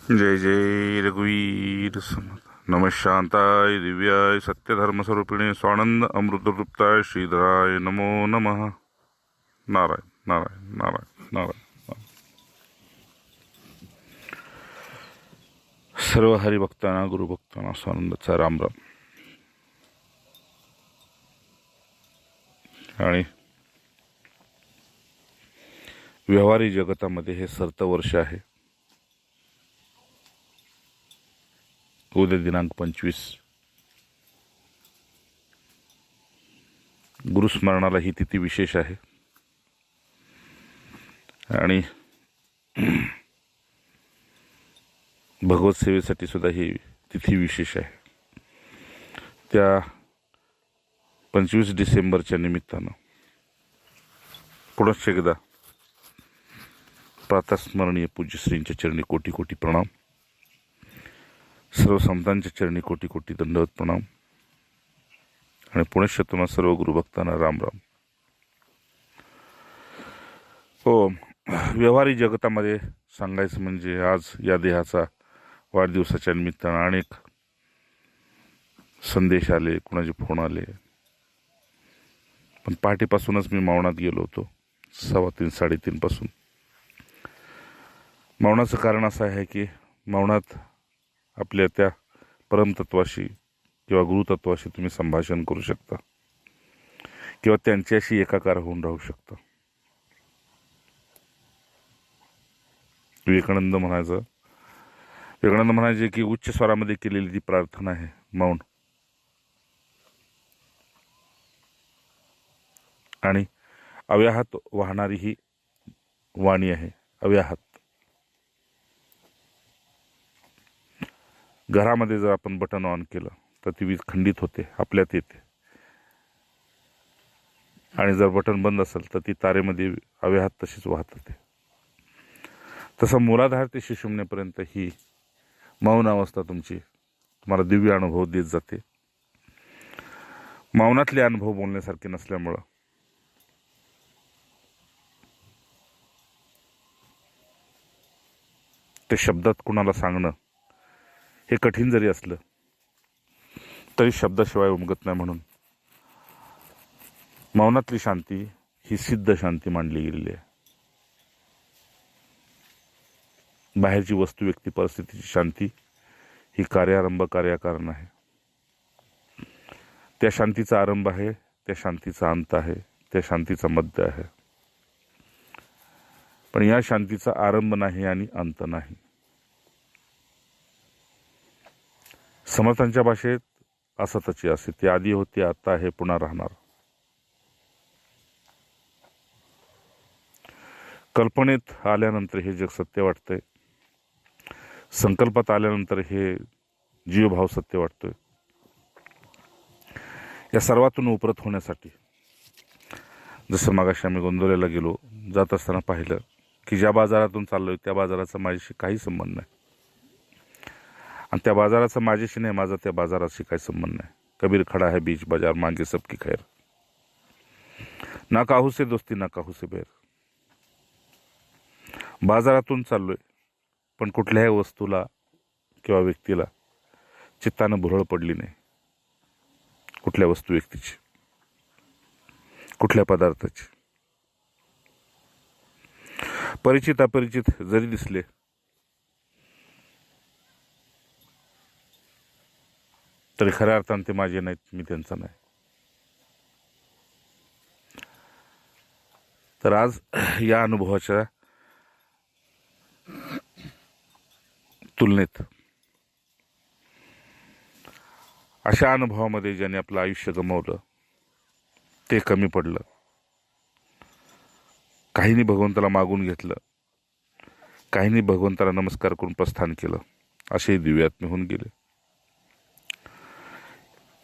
जय जय रघुवीर समर्थ। नमः शांताय दिव्याय सत्यधर्मस्वरूपिणे स्वानंद अमृततृप्ताय श्रीधराय नमो नमः। नारायण नारायण नारायण नारायण। सर्व हरिभक्तांना गुरुभक्तांना स्वानंदाचा रामराम। आणि व्यवहारी जगतामध्ये हे सरतं वर्ष आहे। उद्या दिनांक 25 गुरुस्मरणाला ही तिथी विशेष आहे आणि भगवत सेवेसाठी सुद्धा ही तिथी विशेष आहे। त्या 25 डिसेंबरच्या निमित्तानं पुनश्च एकदा प्रातस्मरणीय पूज्यश्रींच्या चरणी कोटी कोटी प्रणाम, सर्व संतांच्या चरणी कोटी कोटी दंडवत प्रणाम आणि पुनश्च तुम्हा सर्व गुरुभक्तांना राम राम। हो, व्यवहारी जगतामध्ये सांगायचं म्हणजे आज या देहाचा वाढदिवसाच्या निमित्तानं अनेक संदेश आले, कुणाचे फोन आले, पण पहाटेपासूनच मी मौनात गेलो होतो, 3:15 3:30 पासून। मौनाचं कारण असं आहे की मौनात आपल्या त्या परमतत्वाशी किंवा गुरुतत्वाशी तुम्ही संभाषण करू शकता किंवा त्यांच्याशी एकाकार होऊन राहू शकता। विवेकानंद म्हणायचे की उच्च स्वरामध्ये केलेली ती प्रार्थना आहे मौन, आणि अव्याहत वाहणारी ही वाणी आहे। अव्याहत घरामध्ये जर आपण बटन ऑन केलं तर ती वीज खंडित होते, आपल्यात येते, आणि जर बटन बंद असेल तर ती तारेमध्ये अव्याहत तशीच वाहत होते। तसं मूलाधार ते शिशुमनेपर्यंत ही मौन अवस्था तुम्हाला दिव्य अनुभव देत जाते। मौनातले अनुभव बोलण्यासारखे नसल्यामुळं ते शब्दात कुणाला सांगणं हे कठीण जरी असलं तरी शब्दाशिवाय उमगत नाही, म्हणून मौनातली शांती ही सिद्ध शांती मानली गेलेली आहे। बाहेरची वस्तू, व्यक्ती, परिस्थितीची शांती ही कार्यारंभ कार्यकारण आहे। त्या शांतीचा आरंभ आहे, त्या शांतीचा अंत आहे, त्या शांतीचा मध्य आहे, पण या शांतीचा आरंभ नाही आणि अंत नाही। समर्थांच्या भाषेत असतची असे, ते आधी होते, आता आहे, पुन्हा राहणार। कल्पनेत आल्यानंतर हे जग सत्य वाटतंय, संकल्पात आल्यानंतर हे जीवभाव सत्य वाटतोय। या सर्वातून उपरत होण्यासाठी, जसं मागाशी आम्ही गोंदवलेला गेलो, जात असताना पाहिलं की ज्या बाजारातून चाललोय त्या बाजाराचा माझ्याशी काही संबंध नाही, आणि त्या बाजाराचा माझ्याशी नाही, माझा त्या बाजाराशी काही संबंध नाही। कबीर खडा है बीच बाजार, मांगे सबकी खैर, ना काहू से दोस्ती ना काहू से बैर। बाजारातून चाललोय, पण कुठल्याही वस्तूला किंवा व्यक्तीला चित्तानं भुरळ पडली नाही, कुठल्या वस्तू, व्यक्तीची, कुठल्या पदार्थाची। परिचित अपरिचित जरी दिसले तरी खऱ्या अर्थाने ते माझे नाहीत, मी त्यांचा नाही। तर आज या अनुभवाच्या तुलनेत अशा अनुभवामध्ये ज्याने आपलं आयुष्य गमावलं ते कमी पडलं, काहींनी भगवंताला मागून घेतलं, काहींनी भगवंताला नमस्कार करून प्रस्थान केलं, असे दिव्यात्मे होऊन गेले।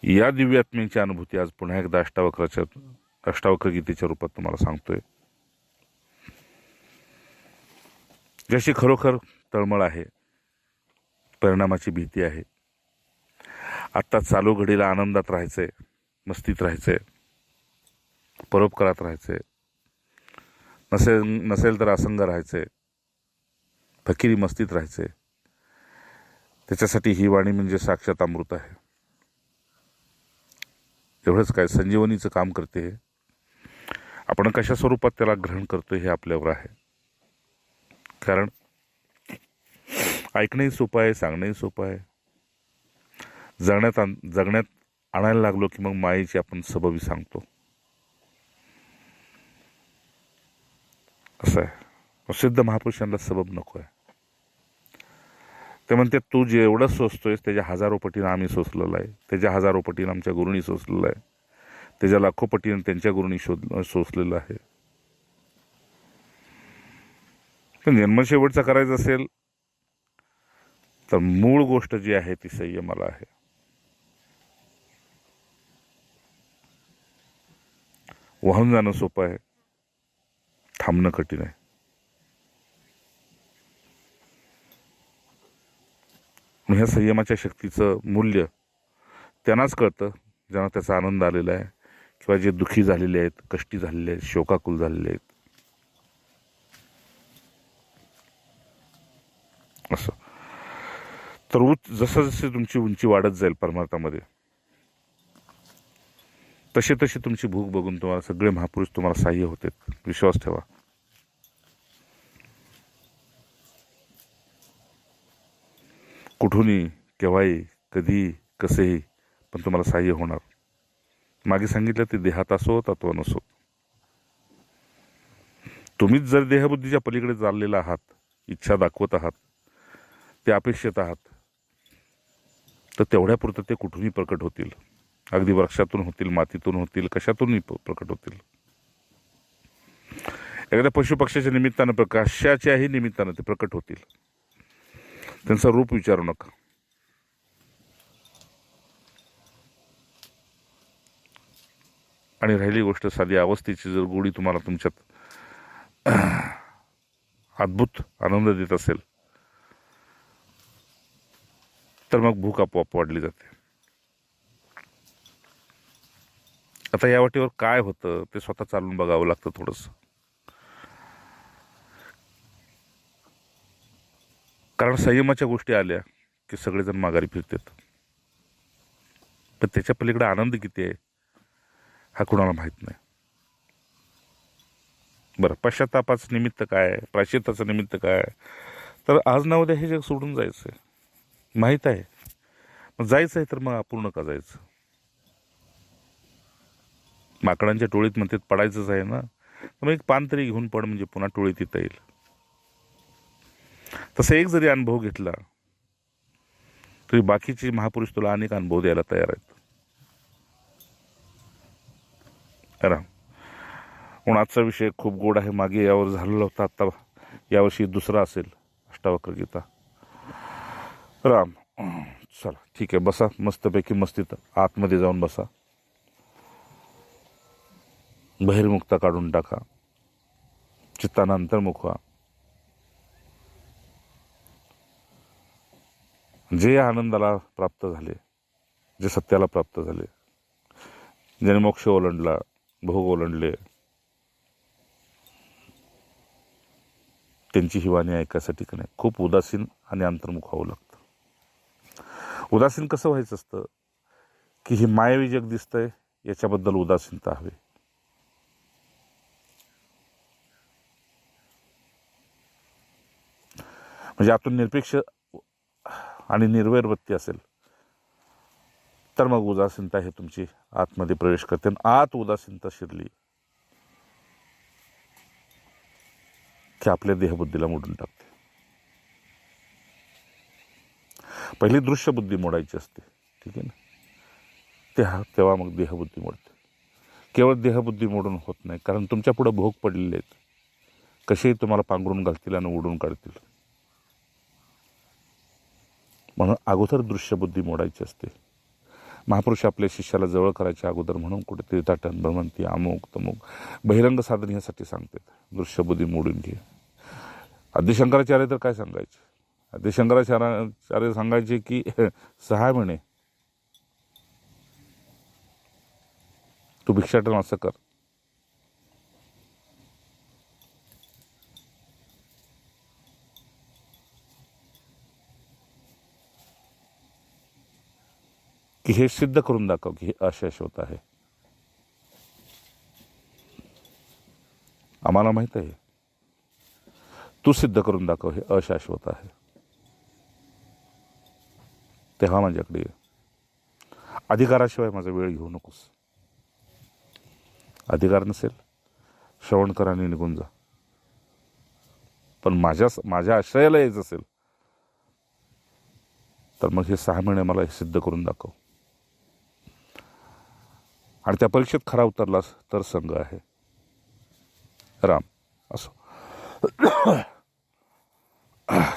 या दिव्यात्म्यांची अनुभूती आज पुन्हा एकदा अष्टावक्र गीतेच्या रूपात तुम्हाला सांगतोय। जशी खरोखर तळमळ आहे, परिणामाची भीती आहे, आत्ता चालू घडीला आनंदात राहायचंय, मस्तीत राहायचंय, परोपकारात राहायचंय, नसेल तर असंग राहायचंय, फकिरी मस्तीत राहायचंय, त्याच्यासाठी ही वाणी म्हणजे साक्षात अमृत आहे. एवढंच काय, संजीवनीचं काम करते. आपण कशा स्वरूपात त्याला ग्रहण करतो हे आपल्यावर आहे. कारण ऐकणंही सोपं आहे, सांगणंही सोपं आहे. जगण्यात आणायला लागलो की मग मायेची आपण सबबी सांगतो. असं आहे. सिद्ध महापुरुषांना सबब नको आहे. ते म्हणते तू जेवढं सोसतोयस त्याच्या 1000 पटीनं आम्ही सोसलेलं आहे, त्याच्या 1000 पटीनं आमच्या गुरुनी सोसलेलं आहे, त्याच्या 1,00,000 पटीनं त्यांच्या गुरुनी सोसलेलं आहे. तर निर्मळ शेवटचा करायचं असेल तर मूळ गोष्ट जी आहे ती संयमाला आहे. वाहून जाणं सोपं आहे, थांबणं कठीण आहे. ह्या संयमाच्या शक्तीचं मूल्य त्यांनाच कळतं ज्यांना त्याचा आनंद आलेला आहे, किंवा जे दुःखी झालेले आहेत, कष्टी झालेले आहेत, शोकाकुल झालेले आहेत. असं तर जसं जशी तुमची उंची वाढत जाईल परमार्थामध्ये, तशी तशी तुमची भूक बघून तुम्हाला सगळे महापुरुष तुम्हाला सहाय्य होते. विश्वास ठेवा. कुठूनही, केव्हाही, कधी, कसेही, पण तुम्हाला सहाय्य होणार. मागे सांगितलं ते देहात असो तत्व नसो, तुम्हीच जर देहबुद्धीच्या पलीकडे चाललेला आहात, इच्छा दाखवत आहात, ते अपेक्षित आहात, तर तेवढ्यापुरतं ते कुठूनही प्रकट होतील. अगदी वृक्षातून होतील, मातीतून होतील, कशातूनही प्रकट होतील. एखाद्या पशुपक्ष्याच्या निमित्तानं, प्रकाशाच्याही निमित्तानं ते प्रकट होतील. त्यांचं रूप विचारू नका. आणि राहिली गोष्ट साधी अवस्थेची, जर गोडी तुम्हाला तुमच्यात अद्भुत आनंद देत असेल तर मग भूक आपोआप वाढली जाते. आता या वाटेवर काय होतं ते स्वतः चालून बघावं लागतं थोडंसं. कारण संयमाच्या गोष्टी आल्या की सगळेजण माघारी फिरतात. पण त्याच्या पलीकडे आनंद किती आहे हा कुणाला माहीत नाही. बरं, पश्चातापाचं निमित्त काय, प्रायश्चित्ताचं निमित्त काय, तर आज ना उद्या हे जग सोडून जायचं आहे, माहीत आहे. मग जायचं आहे तर मग अपूर्ण का जायचं? माकडांच्या टोळीत म्हणतात पडायचंच आहे ना, तर मग एक पान तरी घेऊन पड, म्हणजे पुन्हा टोळीत येता येईल. तसा एक जरी अनुभव घेतला तरी बाकीचे महापुरुष तुला अनेक अनुभव द्यायला तयार आहेत. म्हणून आजचा विषय खूप गोड आहे. मागे यावर झालेला होता, आता यावर्षी दुसरा असेल अष्टावक्र गीता. राम, चला ठीक आहे, बसा मस्तपैकी, मस्तीत आतमध्ये जाऊन बसा. बहिर्मुक्ता काढून टाका, चित्तानं अंतर्मुख व्हा. जे आनंदाला प्राप्त झाले, जे सत्याला प्राप्त झाले, ज्याने मोक्ष ओलांडला, भोग ओलांडले, त्यांची ही वाणी ऐकायसाठी का नाही खूप उदासीन आणि अंतर्मुख व्हावं लागतं. उदासीन कसं व्हायचं असतं की ही मायावी जग दिसतंय याच्याबद्दल उदासीनता हवी. म्हणजे आतून निरपेक्ष आणि निर्वैर वृत्ती असेल तर मग उदासीनता हे तुमची आतमध्ये प्रवेश करते. आत उदासीनता शिरली की आपल्या देहबुद्धीला मोडून टाकते. पहिली दृश्य बुद्धी मोडायची असते, ठीक आहे ना, तेव्हा मग देहबुद्धी मोडते. केवळ देहबुद्धी मोडून होत नाही, कारण तुमच्या पुढे भोग पडलेले आहेत, कसेही तुम्हाला पांघरून घालतील आणि उडून काढतील. म्हणून अगोदर दृश्यबुद्धी मोडायची असते. महापुरुष आपल्या शिष्याला जवळ करायच्या अगोदर म्हणून कुठे तीर्थाटन, भ्रमंती, अमुक तमुक बहिरंग साधन ह्यासाठी सांगतात, दृश्यबुद्धी मोडून घे. आदिशंकराचार्य तर काय सांगायचे, आदिशंकराचार्य सांगायचे की 6 महिने तू भिक्षाटन असं कर, की हे सिद्ध करून दाखव की हे अशाश्वत आहे. आम्हाला माहित आहे, तू सिद्ध करून दाखव हे अशाश्वत आहे. तेव्हा माझ्याकडे ये. अधिकाराशिवाय माझा वेळ घेऊ नकोस. अधिकार नसेल, श्रवण कर आणि निघून जा. पण माझ्या आश्रयाला यायचं असेल तर मग हे 6 महिने मला हे सिद्ध करून दाखव. आणि त्या परीक्षेत खरा उतरलास तर संघ आहे. राम असो.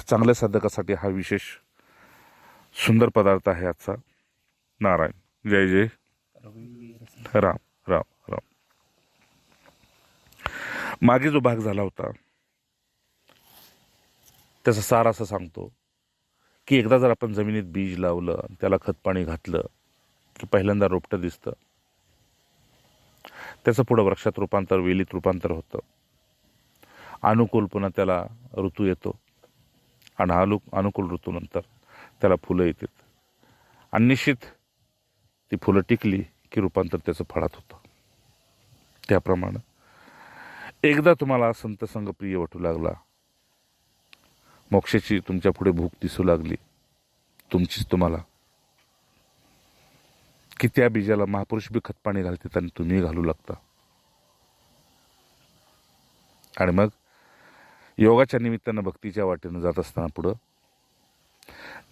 चांगल्या साधकासाठी हा विशेष सुंदर पदार्थ आहे आजचा. नारायण. जय जय राम राम राम. मागे जो भाग झाला होता त्याचा सार असं सांगतो की एकदा जर आपण जमिनीत बीज लावलं, त्याला खत पाणी घातलं की पहिल्यांदा रोपटं दिसतं. त्याचं पुढं वृक्षात रूपांतर, वेलीत रूपांतर होतं. अनुकूल पुन्हा त्याला ऋतू येतो आणि अनुकूल ऋतूनंतर त्याला फुलं येतात. आणि निश्चित ती फुलं टिकली की रूपांतर त्याचं फळात होतं. त्याप्रमाणे एकदा तुम्हाला संत संग प्रिय वाटू लागला, मोक्षाची तुमच्या पुढे भूक दिसू लागली तुमचीच तुम्हाला, की त्या बीजाला महापुरुष बी खतपाणी घालतात आणि तुम्ही घालू लागता. आणि मग योगाच्या निमित्तानं भक्तीच्या वाटेनं जात असताना पुढं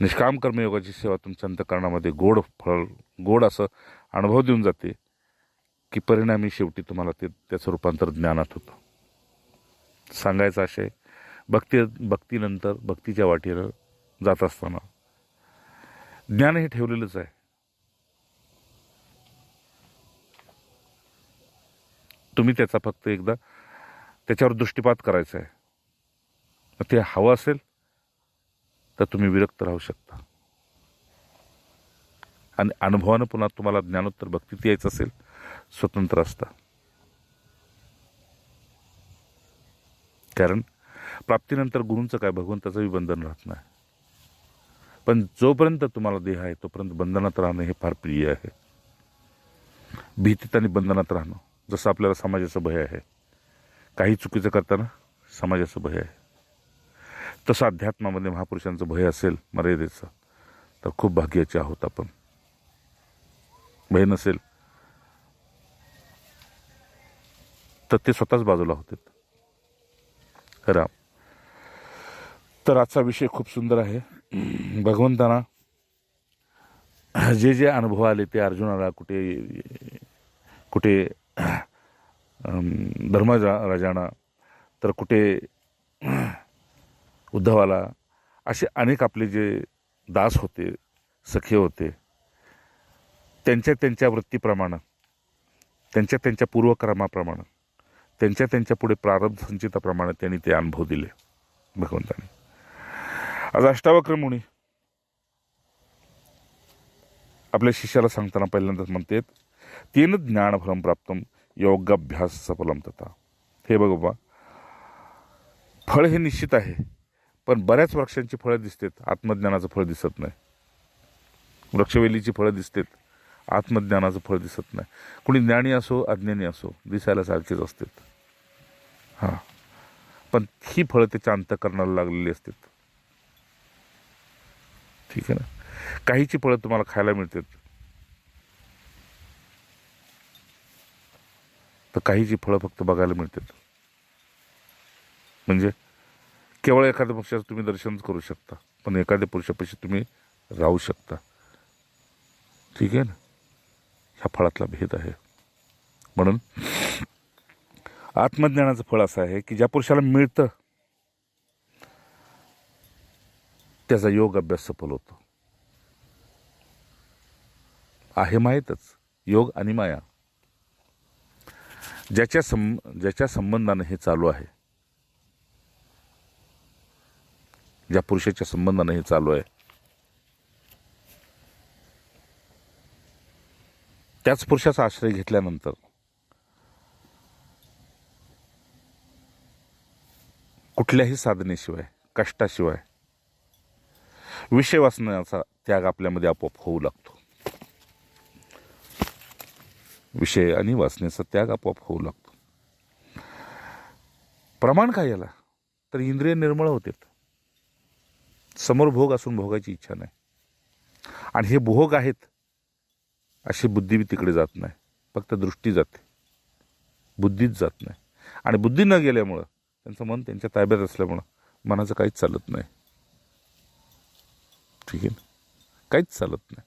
निष्काम कर्मयोगाची सेवा तुमच्या अंतःकरणामध्ये गोड असं अनुभव देऊन जाते की परिणामी शेवटी तुम्हाला त्याचं रूपांतर ज्ञानात होतं. सांगायचा आशय, भक्तीनंतर भक्तीच्या वाटेनं जात असताना ज्ञान हे ठेवलेलंच आहे. तुम्ही त्याचा फक्त एकदा त्याच्यावर दृष्टिपात करायचा आहे. ते हवं असेल तर तुम्ही विरक्त राहू शकता. आणि अनुभवानं पुन्हा तुम्हाला ज्ञानोत्तर भक्तीत यायचं असेल, स्वतंत्र असता. कारण प्राप्तीनंतर गुरूंचं काय, भगवंताचंही बंधन राहत नाही. पण जोपर्यंत तुम्हाला देह आहे तोपर्यंत बंधनात राहणं हे फार प्रिय आहे. भीतीत आणि बंधनात राहणं, जसं आपल्याला समाजाचं भय आहे, काही चुकीचं करताना समाजाचं भय आहे, तसं अध्यात्मामध्ये महापुरुषांचं भय असेल मर्यादेचं तर खूप भाग्याचे आहोत आपण. भय नसेल तर ते स्वतःच बाजूला होते. राम. तर आजचा विषय खूप सुंदर आहे. भगवंतांना जे अनुभव आले ते अर्जुनाला कुठे धर्मराजांना, तर कुठे उद्धवाला, असे अनेक आपले जे दास होते, सखे होते, त्यांच्या वृत्तीप्रमाणे, त्यांच्या पूर्वकर्माप्रमाणे, त्यांच्या पुढे प्रारब्ध संचिताप्रमाणे त्यांनी ते अनुभव दिले भगवंतांनी. आज अष्टावक्र मुनी आपल्या शिष्याला सांगताना पहिल्यांदाच म्हणतात, 3 ज्ञानफलम प्राप्तम योगाभ्यास सफलम तथा. हे बघ बाबा, फळ हे निश्चित आहे, पण बऱ्याच वृक्षांची फळं दिसतात, आत्मज्ञानाचं फळ दिसत नाही. वृक्षवेलीची फळं दिसतात, आत्मज्ञानाचं फळ दिसत नाही. कुणी ज्ञानी असो अज्ञानी असो, दिसायला सारखीच असतात. हां, पण ही फळं त्याच्या अंतःकरणाला लागलेली असतात. ठीक आहे ना. काहीची फळं तुम्हाला खायला मिळतात, तर काहीची फळं फक्त बघायला मिळतात. म्हणजे केवळ एखाद्या पक्षाचं तुम्ही दर्शन करू शकता, पण एखाद्या पुरुषापाशी तुम्ही राहू शकता. ठीक आहे ना. ह्या फळातला भेद आहे. म्हणून आत्मज्ञानाचं फळ असं आहे की ज्या पुरुषाला मिळतं त्याचा योग अभ्यास सफल होतो. आहे माहीतच, योग आणि माया ज्याच्या संबंधानं हे चालू आहे, ज्या पुरुषाच्या संबंधानं हे चालू आहे, त्याच पुरुषाचा आश्रय घेतल्यानंतर कुठल्याही साधनेशिवाय, कष्टाशिवाय विषय वासनाचा त्याग आपल्यामध्ये आपोआप होऊ लागतो. विषय आणि वासनेचा त्याग आपोआप होऊ लागतो. प्रमाण काय याला, तर इंद्रिय निर्मळ होते. समोर भोग असून भोगायची इच्छा नाही, आणि हे भोग आहेत अशी बुद्धी बी तिकडे जात नाही, फक्त दृष्टी जाते, बुद्धीच जात नाही. आणि बुद्धी न गेल्यामुळं त्यांचं मन त्यांच्या ताब्यात असल्यामुळं मनाचं काहीच चालत नाही. ठीक आहे ना, काहीच चालत नाही.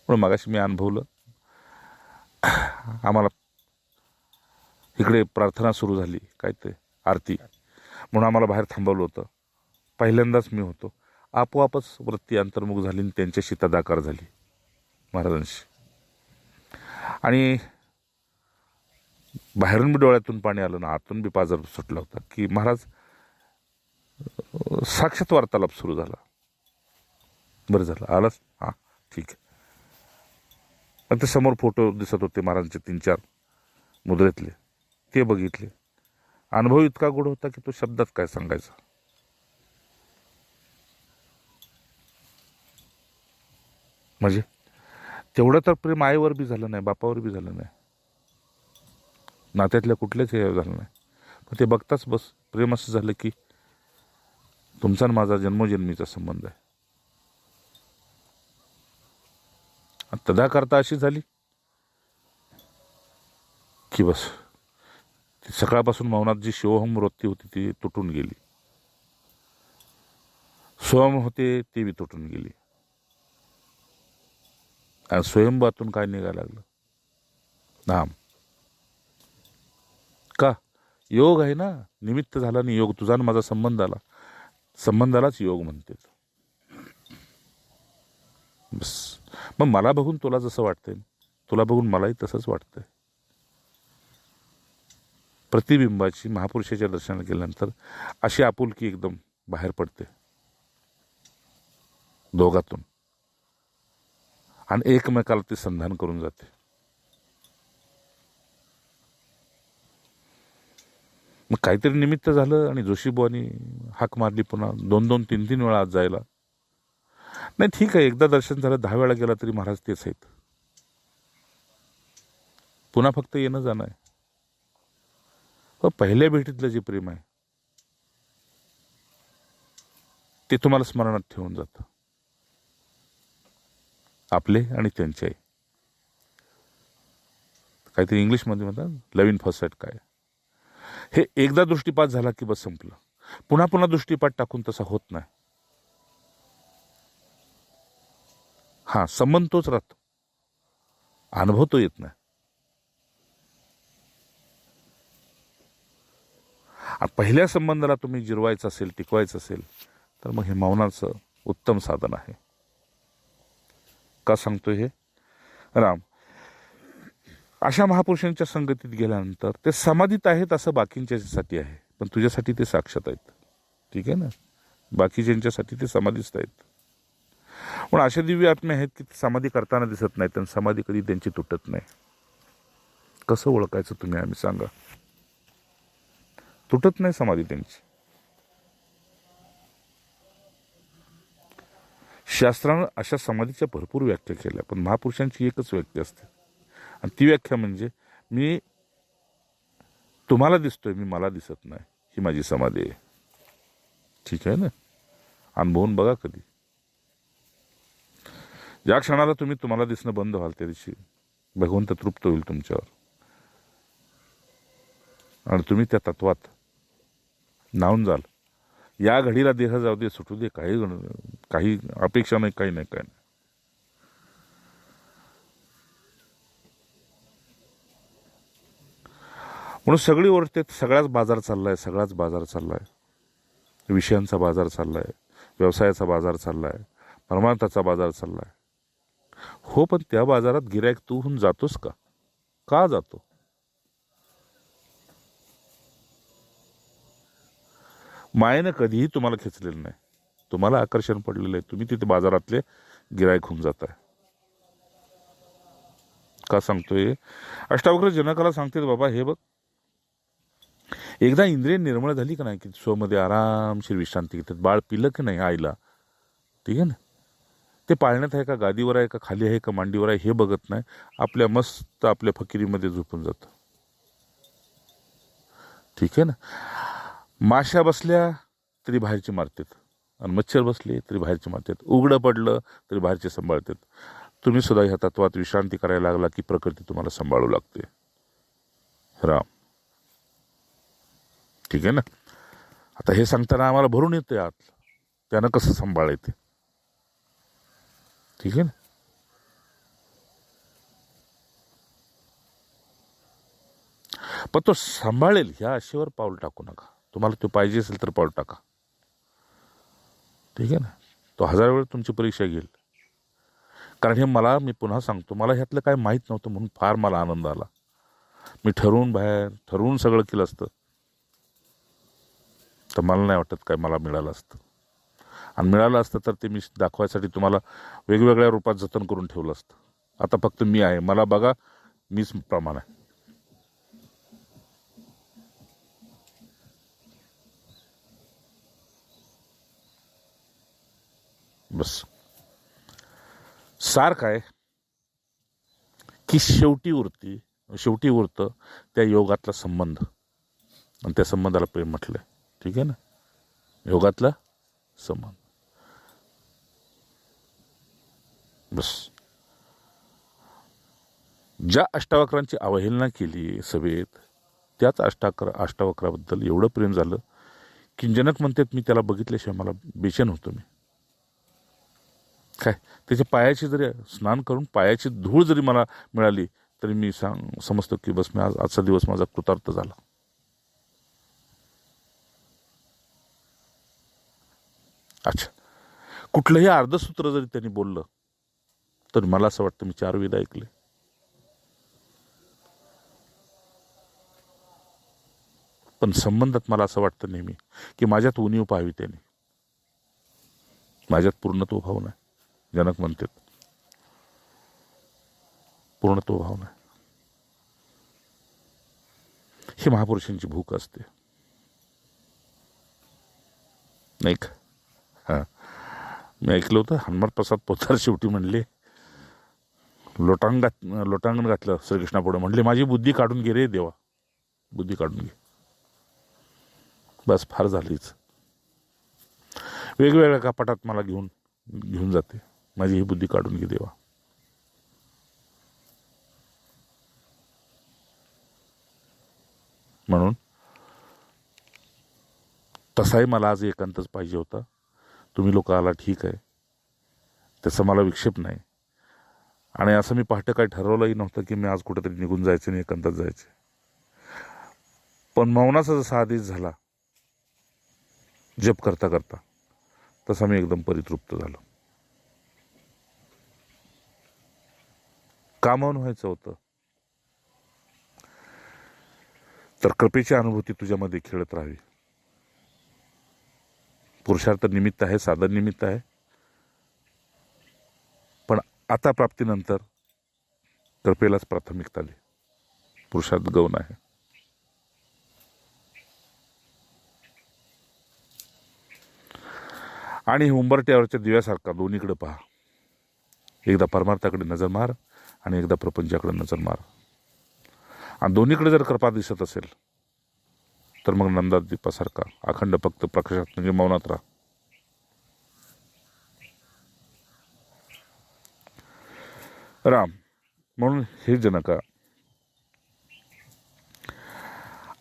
म्हणून मागाशी मी अनुभवलं, आम्हाला इकडे प्रार्थना सुरू झाली, काय ते आरती, म्हणून आम्हाला बाहेर थांबवलं होतं. पहिल्यांदाच मी होतो. आपोआपच वृत्ती अंतर्मुख झाली आणि त्यांच्याशी तदाकार झाली महाराजांशी. आणि बाहेरून बी डोळ्यातून पाणी आलं ना, आतून बी पाजर सुटला होता की महाराज साक्षात वार्तालाप सुरू झाला. बरं झालं आलास, हां ठीक आहे. आणि ते समोर फोटो दिसत होते महाराजांचे 3-4 मुद्रेतले, ते बघितले. अनुभव इतका गोड होता की तो शब्दात काय सांगायचा. म्हणजे तेवढं तर प्रेम आईवर बी झालं नाही, बापावर बी झालं नाही, नात्यातल्या कुठल्याच हे झालं नाही. पण ते बघताच बस प्रेम असं झालं की तुमचा आणि माझा जन्मोजन्मीचा संबंध आहे. तदाकरता अशी झाली की बस ती सकाळपासून मौनात जी शिवोहम वृत्ती होती ती तुटून गेली. स्वयं होते ते बी तुटून गेली. आणि स्वयंभातून काय निघायला लागलं, नाम. का, योग आहे ना, निमित्त झाला आणि योग, तुझा आणि माझा संबंध आला, संबंधालाच योग म्हणते. बस मग मला बघून तुला जसं वाटतंय, तुला बघून मलाही तसंच वाटतंय. प्रतिबिंबाची महापुरुषाच्या दर्शनाला गेल्यानंतर अशी आपुलकी एकदम बाहेर पडते दोघातून, आणि एकमेकाला ते संधान करून जाते. मग काहीतरी निमित्त झालं आणि जोशीबुवांनी हाक मारली पुन्हा 2-2, 3-3 वेळा आज जायला. नाही ठीक आहे, एकदा दर्शन झालं, 10 वेळा गेला तरी महाराज तेच आहेत. पुन्हा फक्त येणं जाणं आहे. पण पहिल्या भेटीतलं जे प्रेम आहे ते तुम्हाला स्मरणात ठेवून जातं, आपले आणि त्यांचे. काहीतरी इंग्लिशमध्ये म्हणतात लव्ह इन फर्स्ट साईट. काय हे, एकदा दृष्टीपात झाला की बस संपलं. पुन्हा पुन्हा दृष्टीपात टाकून तसा होत नाही. हा, संबंध तोच राहतो, अनुभव तो येत नाही. पहिल्या संबंधाला तुम्ही जिरवायचं असेल, टिकवायचं असेल, तर मग हे मौनाचं उत्तम साधन आहे. का सांगतोय हे राम, अशा महापुरुषांच्या संगतीत गेल्यानंतर ते समाधीत आहेत असं बाकींच्यासाठी आहे, पण तुझ्यासाठी ते साक्षात आहेत. ठीक आहे ना, बाकीच्यांच्यासाठी ते समाधीस्थ आहेत. पण अशा दिव्य आत्मे आहेत की समाधी करताना दिसत नाहीत, आणि समाधी कधी त्यांची तुटत नाही. कसं ओळखायचं तुम्ही, आम्ही सांगा. तुटत नाही समाधी त्यांची. शास्त्रानं अशा समाधीच्या भरपूर व्याख्या केल्या, पण महापुरुषांची एकच व्याख्या असते, आणि ती व्याख्या म्हणजे मी तुम्हाला दिसतोय, मी मला दिसत नाही, ही माझी समाधी आहे. ठीक आहे ना, अनुभवून बघा कधी. ज्या क्षणाला तुम्ही तुम्हाला दिसणं बंद व्हाल त्या दिवशी भगवंत तृप्त होईल तुमच्यावर, आणि तुम्ही त्या तत्वात नाहून जाल. या घडीला देह जाऊ दे, सुटू दे, काही अपेक्षा नाही, काही नाही, काही नाही. म्हणून सगळी ओरडते, सगळाच बाजार चाललाय, सगळाच बाजार चाललाय, विषयांचा बाजार चाललाय, व्यवसायाचा बाजार चाललाय, परमार्थाचा बाजार चाललाय. हो, पण त्या बाजारात गिऱ्हाईक तू होऊन जातोस का? का जातो? मायेनं कधीही तुम्हाला खेचलेलं नाही, तुम्हाला आकर्षण पडलेलं आहे, तुम्ही तिथे बाजारातले गिऱ्हाईक होऊन जाताय. का सांगतोय? अष्टावक्र जनकाला सांगते, बाबा हे बघ, एकदा इंद्रिय निर्मळ झाली का नाही की स्वमध्ये आरामशीर विश्रांती घेतात. बाळ पिलं की नाही आईला, ठीक आहे ना, ते पाळण्यात आहे का, गादीवर आहे का, खाली आहे का, मांडीवर आहे हे बघत नाही. आपल्या मस्त आपल्या फकिरीमध्ये झोपून जातं. ठीक आहे ना. माश्या बसल्या तरी बाहेरची मारतात, आणि मच्छर बसले तरी बाहेरची मारतात, उघडं पडलं तरी बाहेरचे सांभाळतात. तुम्ही सुद्धा ह्या तत्वात विश्रांती करायला लागला की प्रकृती तुम्हाला सांभाळू लागते. राम. ठीक आहे ना. आता हे सांगताना आम्हाला भरून येते आत, त्यानं कसं सांभाळायचं. ठीक आहे ना. पण तो सांभाळेल ह्या आशेवर पाऊल टाकू नका. तुम्हाला तो पाहिजे असेल तर पाऊल टाका. ठीक आहे ना. तो 1000 वेळ तुमची परीक्षा घेईल. कारण हे मी पुन्हा सांगतो, मला ह्यातलं काय माहीत नव्हतं म्हणून फार मला आनंद आला. मी ठरवून सगळं केलं असतं तर मला नाही वाटत काय मला मिळालं असतं. आणि मिळालं असतं तर ते मी दाखवायसाठी तुम्हाला वेगवेगळ्या रूपात जतन करून ठेवलं असतं. आता फक्त मी आहे, मला बघा, मीच प्रमाण आहे. बस. सार काय की शेवटी उरतं त्या योगातला संबंध, आणि त्या संबंधाला प्रेम म्हटलंय. ठीक आहे ना. योगातला संबंध. बस. ज्या अष्टावक्रांची अवहेलना केली सभेत, त्याच अष्टावक्राबद्दल एवढं प्रेम झालं की जनक म्हणतात मी त्याला बघितल्याशिवाय मला बेचैन होतो. मी काय त्याच्या पायाची जरी स्नान करून पायाची धूळ जरी मला मिळाली तरी मी समजतो की बस मी आजचा दिवस माझा कृतार्थ झाला. अच्छा. कुठलंही अर्धसूत्र जरी त्यांनी बोललं तर मला असं वाटतं मी 4 वेद ऐकले. पण संबंधात मला असं वाटतं नेहमी की माझ्यात उणीव पाहावी त्याने, माझ्यात पूर्णत्व भाव नाही. जनक म्हणतात पूर्णत्व भाव नाही. ही महापुरुषांची भूक असते, नाही का. हां, मी ऐकलं होतं हनुमान प्रसाद पोतदार शेवटी म्हणले, लोटांगण घातलं श्रीकृष्णापुढे, म्हणले माझी बुद्धी काढून घे रे देवा, बुद्धी काढून घे. बस फार झालीच. वेगवेगळ्या कपाटात मला घेऊन जाते, माझी ही बुद्धी काढून घे देवा. म्हणून तसाही मला आज एकांतच पाहिजे होता. तुम्ही लोक आला, ठीक आहे, त्याचा मला विक्षेप नाही. आणि असं मी पहाटे काही ठरवलंही नव्हतं की मी आज कुठेतरी निघून जायचं आणि एकांतात जायचं. पण मौनाचा जसा आदेश झाला जप करता करता, तसा मी एकदम परितृप्त झालो. का मौन व्हायचं होतं? तर कृपेची अनुभूती तुझ्यामध्ये खेळत राहावी. पुरुषार्थ निमित्त आहे, साधन निमित्त आहे, पण आता प्राप्तीनंतर कृपेलाच प्राथमिकता दे. पुरुषार्थ गौण आहे. आणि उंबरट्यावरच्या दिव्यासारखा दोन्हीकडे पहा. एकदा परमार्थाकडे नजर मार आणि एकदा प्रपंचाकडे नजर मार. आणि दोन्हीकडे जर कृपा दिसत असेल तर मग नंदादीपासारखा अखंड फक्त प्रकाशात म्हणजे मौनात राहा. राम. म्हणून हे जनका,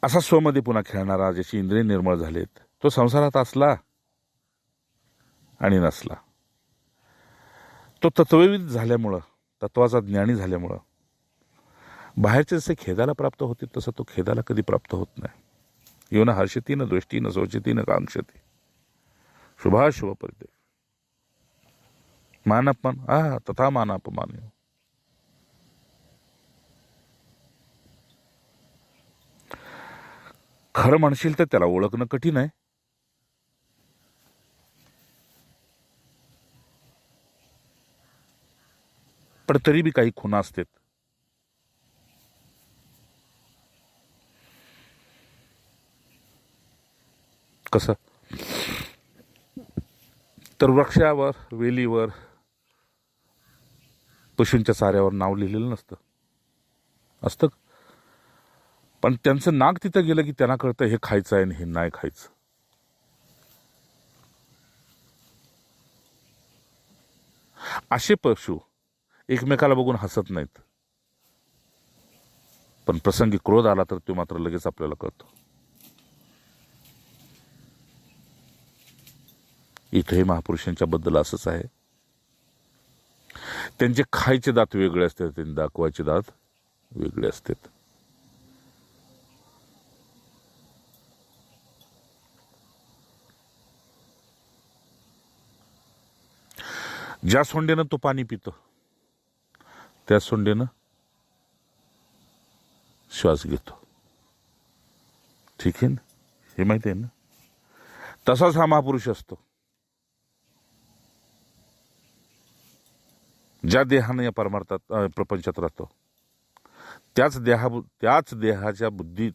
असा स्वमध्ये पुन्हा खेळणारा, ज्याची इंद्रिय निर्मळ झालेत, तो संसारात असला आणि नसला, तो तत्वविद झाल्यामुळं, तत्वाचा ज्ञानी झाल्यामुळं बाहेरचे जसे खेदाला प्राप्त होते तसं तो खेदाला कधी प्राप्त होत नाही. यो न हर्षती न द्वेष्टी न शोचती न कांक्षती, शुभाशुभ परित्याग, मानापमान तथा मानापमान. खरं म्हणशील तर त्याला ओळखणं कठीण आहे. पण तरी बी काही खुणा असतात. कसं तर वृक्षावर, वेलीवर पशूंच्या चाऱ्यावर नाव लिहिलेलं नसतं, असतं. पण त्यांचं नाक तिथं गेलं की त्यांना कळतं हे खायचं आहे आणि हे नाही खायचं. असे पशु एकमेकाला बघून हसत नाहीत, पण प्रसंगी क्रोध आला तर तो मात्र लगेच आपल्याला कळतो. इथेही महापुरुषांच्या बद्दल असंच आहे. त्यांचे खायचे दात वेगळे असतात, त्यांचे दाखवायचे दात वेगळे असतात. ज्या सोंडेनं तो पाणी पितो त्या सोंडेनं श्वास घेतो. ठीक आहे ना, हे माहिती आहे ना. तसाच हा महापुरुष असतो. ज्या देहानं या परमार्थात प्रपंचात राहतो त्याच देहाच्या बुद्धीत,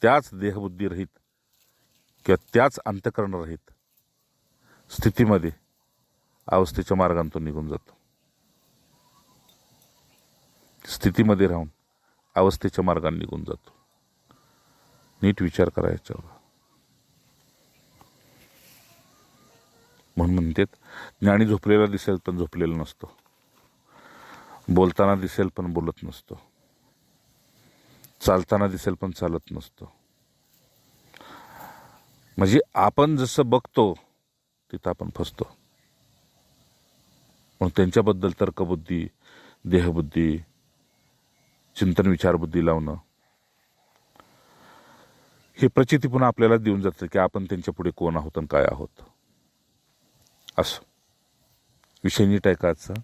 त्याच देहबुद्धी रहित किंवा त्याच अंतःकरण रहित स्थितीमध्ये अवस्थेच्या मार्गाने तो निघून जातो. स्थितीमध्ये राहून अवस्थेच्या मार्गाने निघून जातो. नीट विचार करायचा. म्हणून म्हणतात ज्ञानी झोपलेला दिसेल पण झोपलेला नसतो, बोलताना दिसेल पण बोलत नसतो, चालताना दिसेल पण चालत नसतो. म्हणजे आपण जसं बघतो तिथं आपण फसतो. म्हणून त्यांच्याबद्दल तर्कबुद्धी, देहबुद्धी, चिंतन विचारबुद्धी लावणं हे प्रचिती पुन्हा आपल्याला देऊन जातं की आपण त्यांच्या पुढे कोण आहोत आणि काय आहोत. असं विषय नीट ऐकायचा.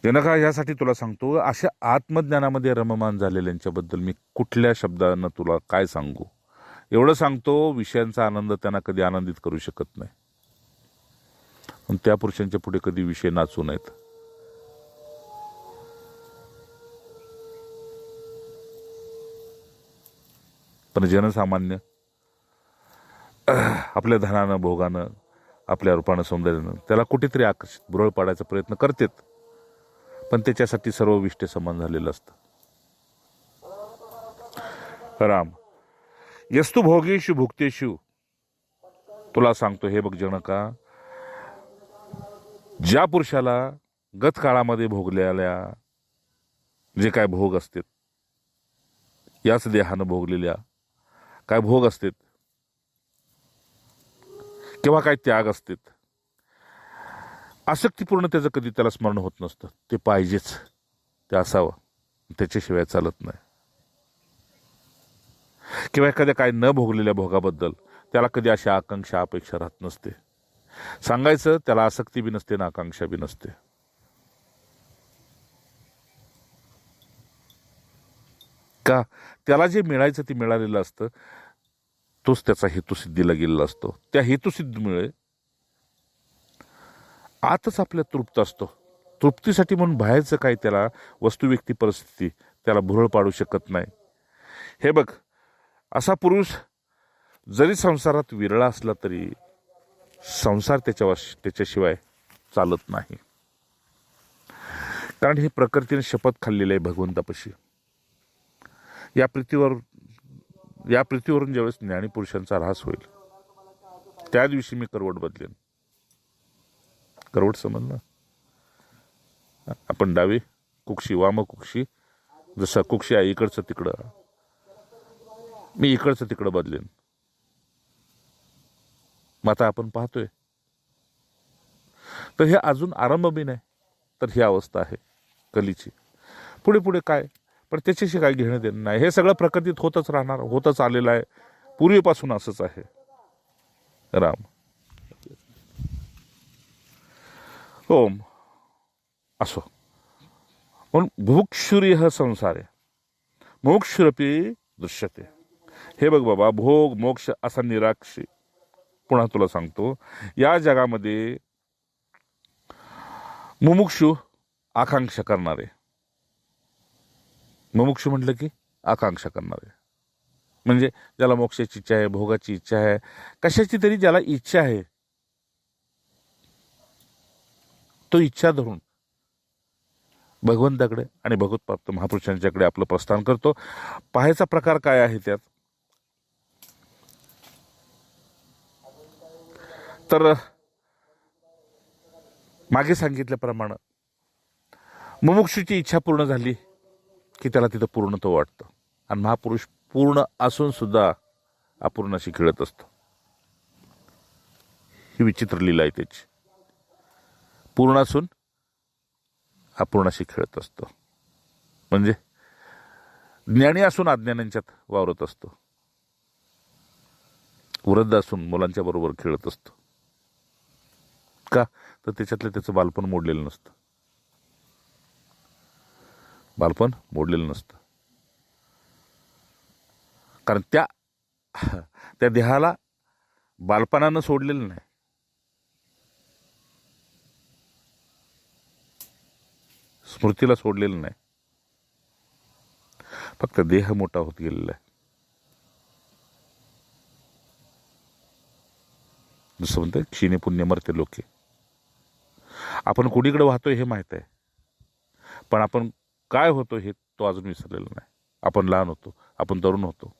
जनका, यासाठी तुला सांगतो, अशा आत्मज्ञानामध्ये रममान झालेल्यांच्याबद्दल मी कुठल्या शब्दानं तुला काय सांगू. एवढं सांगतो, विषयांचा आनंद त्यांना कधी आनंदित करू शकत नाही. पण त्या पुरुषांच्या पुढे कधी विषय नाचू नयेत. पण जनसामान्य आपल्या धनानं, भोगानं, आपल्या रूपानं, सौंदर्यानं त्याला कुठेतरी आकर्षित, बुरळ पाडायचा प्रयत्न करतात. पण त्याच्यासाठी सर्व विष्टे समान झालेलं असतं. राम यस्तु भोगेषु भुक्तेषु, तुला सांगतो हे बघ जनका, ज्या पुरुषाला गतकाळामध्ये भोगलेल्या जे काय भोग असतात, याच देहानं भोगलेल्या काय भोग असतात किंवा काय त्याग असतात, आसक्तीपूर्ण त्याचं कधी त्याला स्मरण होत नसतं. ते पाहिजेच, ते असावं, त्याच्याशिवाय चालत नाही. किंवा एखाद्या काय न भोगलेल्या भोगाबद्दल त्याला कधी अशी आकांक्षा, अपेक्षा राहत नसते. सांगायचं त्याला आसक्ती बी नसते ना आकांक्षा बी नसते. का? त्याला जे मिळायचं ते मिळालेलं असतं, तोच त्याचा हेतुसिद्धीला गेलेला असतो. त्या हेतुसिद्धीमुळे आतच आपल्या तृप्त असतो. तृप्तीसाठी म्हणून बाहेरचं काय त्याला वस्तू, व्यक्ती, परिस्थिती त्याला भुरळ पाडू शकत नाही. हे बघ, असा पुरुष जरी संसारात विरळा असला तरी संसार त्याच्याशिवाय चालत नाही. कारण ही प्रकृतीने शपथ खाल्लेली आहे भगवंतापाशी. या पृथ्वीवरून ज्यावेळेस ज्ञानी पुरुषांचा ऱ्हास होईल त्या दिवशी मी करवट बदलेन. करवट समजलं? आपण डावी कुक्षी, वाम कुक्षी, जसं कुक्षी आहे इकडचं तिकडं, मी इकडचं तिकडं बदलेन. मग आता आपण पाहतोय तर हे अजून आरंभ बी नाही, तर ही अवस्था आहे कलीची. पुढे पुढे काय, पण त्याच्याशी काय घेणं देणं नाही. हे सगळं प्रकृतीत होतच राहणार, होतच आलेलं आहे, पूर्वीपासून असंच आहे. राम ओम असो. म्हणून भुक्षुरिह संसारे मोक्षुरपी दृश्यते. हे बघ बाबा, भोग मोक्ष असा निराक्षी. पुन्हा तुला सांगतो, या जगामध्ये मुमुक्षु आकांक्षा करणारे, मुमुक्षु म्हटलं की आकांक्षा करणारे, म्हणजे ज्याला मोक्षाची इच्छा आहे, भोगाची इच्छा आहे, कशाची तरी ज्याला इच्छा आहे, तो इच्छा धरून भगवंताकडे आणि भगवत प्राप्त महापुरुषांच्याकडे आपलं प्रस्थान करतो. पाहायचा प्रकार काय आहे त्यात, तर मागे सांगितल्याप्रमाणे मुमुक्षूची इच्छा पूर्ण झाली की त्याला तिथं पूर्णत्व वाटतं. आणि महापुरुष पूर्ण असून सुद्धा अपूर्णाशी खेळत असतो. ही विचित्र लीला आहे त्याची. पूर्ण असून अपूर्णाशी खेळत असतो, म्हणजे ज्ञानी असून अज्ञानांच्यात वावरत असतो. वृद्ध असून मुलांच्या बरोबर खेळत असतो. का तर त्याच्यातलं त्याचं बालपण मोडलेलं नसतं. बालपण मोडलेलं नसतं, कारण त्या देहाला बालपणानं सोडलेलं नाही. स्मृतीला सोडलेलं नाही. फक्त देह मोठा होत गेलेला आहे. जसं म्हणतात क्षीणे पुण्य मरते लोके. आपण कुणीकडे वाहतोय हे माहित आहे, पण आपण काय होतो हे तो अजून विसरलेला नाही. आपण लहान होतो, आपण तरुण होतो,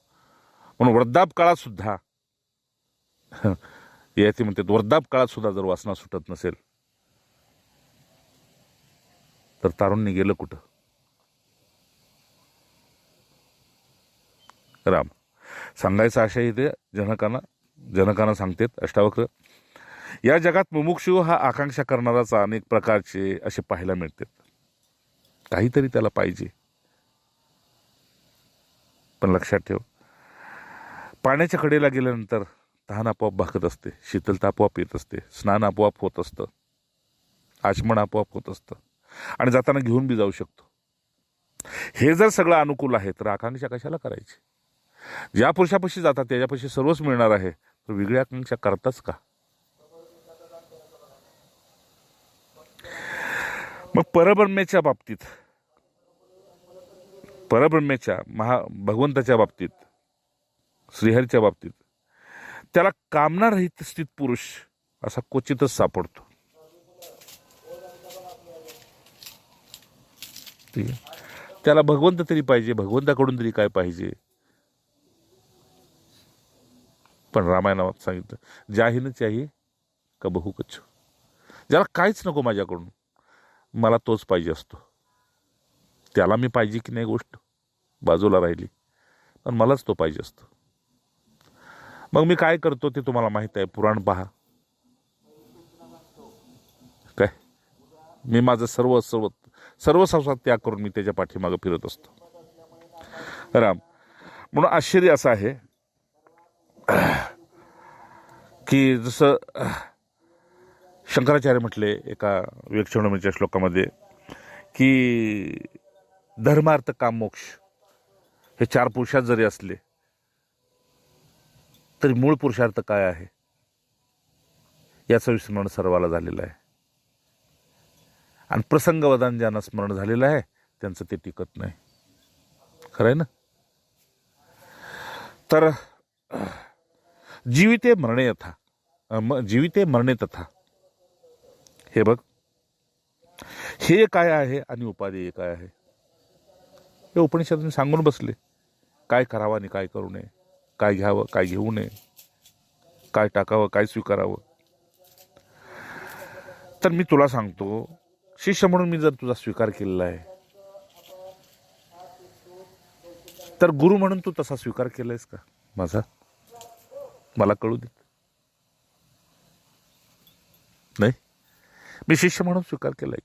म्हणून वृद्धाप काळात सुद्धा याची म्हणते वृद्धाप काळात सुद्धा जर वासना सुटत नसेल तर तारुण्य गेलं कुठं. राम सांगायचा आशय इथे जनकांना सांगतेत अष्टावक्र, या जगात मुमुक्षू हा आकांक्षा करणाराचा अनेक प्रकारचे असे पाहायला मिळतात. काहीतरी त्याला पाहिजे. पण लक्षात ठेव, पाण्याच्या कडेला गेल्यानंतर तहान आपोआप भागत असते, शीतलता आपोआप येत असते, स्नान आपोआप होत असतं, आचमन आपोआप होत असतं, आणि जाताना घेऊन बी जाऊ शकतो. हे जर सगळं अनुकूल आहे तर आकांक्षा कशाला करायची. ज्या पुरुषापाशी जातात त्याच्यापाशी सर्वच मिळणार आहे, तर वेगळी आकांक्षा करताच का. मग परब्रह्मेच्या बाबतीत, भगवंताच्या बाबतीत, श्रीहरीच्या बाबतीत त्याला कामना रहित स्थित पुरुष असा क्वचितच सापडतो. ठीक आहे, त्याला भगवंत तरी पाहिजे, भगवंताकडून तरी काय पाहिजे. पण रामायणात सांगितलं, ज्याही चाहिए का बहु कच्छ. ज्याला काहीच नको माझ्याकडून, मला तोच पाहिजे असतो. त्याला मी पाहिजे की नाही गोष्ट बाजूला राहिली, पण मलाच तो पाहिजे असतो. मग मी काय करतो ते तुम्हाला माहित आहे. पुराण पहा. काय मी माझं सर्व संसार त्याग करून मी त्याच्या पाठीमागे फिरत असतो. राम म्हणून आश्चर्य असं आहे की जसं शंकराचार्य म्हटले एका विवेकचूडामणीच्या श्लोकामध्ये की धर्मार्थ काम मोक्ष हे 4 पुरुषार्थ जरी असले तरी मूळ पुरुषार्थ काय आहे याचं विस्मरण सर्वाला झालेलं आहे. आणि प्रसंगवदान ज्यांना स्मरण झालेलं आहे त्यांचं ते टिकत नाही. खरं आहे ना. तर जीविते मरणे तथा हे बघ, हे काय आहे आणि उपाधी काय आहे हे उपनिषदांनी सांगून बसले. काय करावं आणि काय करू नये, काय घ्यावं काय घेऊ नये, काय टाकावं काय स्वीकारावं. तर मी तुला सांगतो, शिष्य म्हणून मी जर तुझा स्वीकार केलेला आहे तर गुरु म्हणून तू तसा स्वीकार केलायस का माझा, मला कळू देत. नाही, मी शिष्य म्हणून स्वीकार केलाय,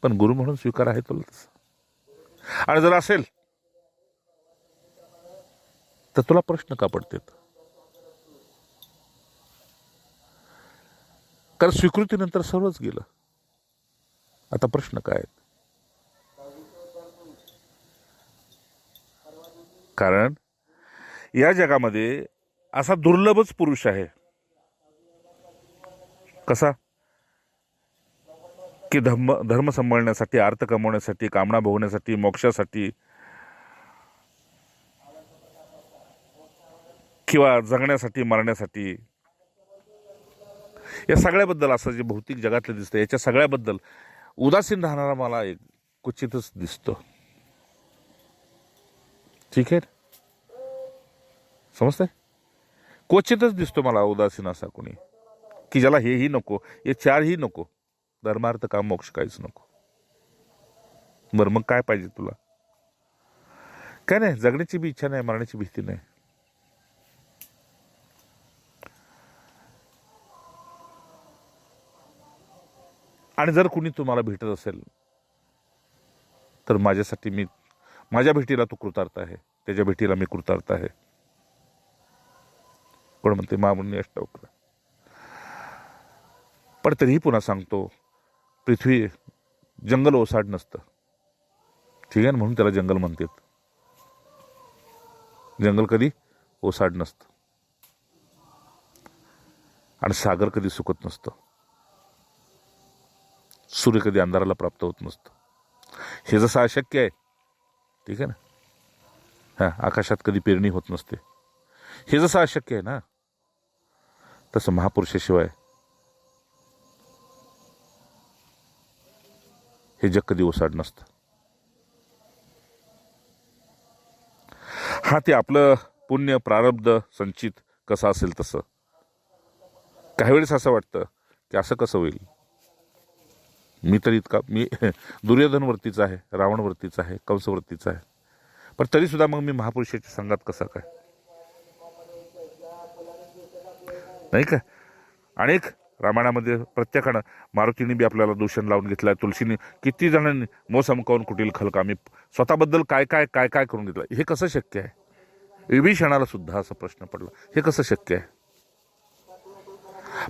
पण गुरु म्हणून स्वीकार आहे तुला तसा. आणि जर असेल तर तुला प्रश्न का पडतात. कारण स्वीकृतीनंतर सर्वच गेलं. आता प्रश्न काय आहेत. कारण या जगामध्ये असा दुर्लभच पुरुष आहे. कसा की धर्म सांभाळण्यासाठी, अर्थ कमवण्यासाठी, कामना भोगण्यासाठी, मोक्षासाठी किंवा जगण्यासाठी, मरण्यासाठी, या सगळ्याबद्दल असं जे भौतिक जगातलं दिसतं याच्या सगळ्याबद्दल उदासीन राहणारा मला एक क्वचितच दिसतो. ठीक आहे, समजतंय? क्वचितच दिसतो मला उदासीन असा कोणी की ज्याला हेही नको, हे चारही नको, धर्मार्थ काम मोक्ष काहीच नको. बरं मग काय पाहिजे तुला? काय नाही, जगण्याची बी इच्छा नाही, मरण्याची भीती नाही. आणि जर कुणी तुम्हाला भेटत असेल तर माझ्यासाठी माझ्या भेटीला तू कृतार्थ आहे, त्याच्या भेटीला मी कृतार्थ आहे. कोण म्हणते महामुनी अष्टावक्र. पण तरीही पुन्हा सांगतो, पृथ्वी जंगल ओसाड नसतं. ठीक आहे ना, म्हणून त्याला जंगल म्हणतात. जंगल कधी ओसाड नसतं आणि सागर कधी सुकत नसतं. सूर्य कधी अंधाराला प्राप्त होत नसतं. हे जसं अशक्य आहे, ठीक आहे ना, आकाशात कधी पेरणी होत नसते, हे जसं अशक्य आहे ना, तसं महापुरुषाशिवाय हे जग कधी ओसाड नसतं. ते आपलं पुण्य प्रारब्ध संचित कसं असेल तसं. काही वेळेस असं वाटतं की असं कसं होईल, मी दुर्योधनवरतीच आहे, रावणवरतीच आहे, कंसवरतीच आहे, पण तरी सुद्धा मग मी महापुरुषाच्या संघात कसा काय, नाही का? अनेक रामायणामध्ये प्रत्येकानं, मारुतीने बी आपल्याला दूषण लावून घेतलंय, तुलसीने, किती जणांनी मोसमकावून कुटील खलका, मी स्वतःबद्दल काय काय काय काय करून घेतलं. हे कसं शक्य आहे? विभीषणाला सुद्धा असा प्रश्न पडला, हे कसं शक्य आहे?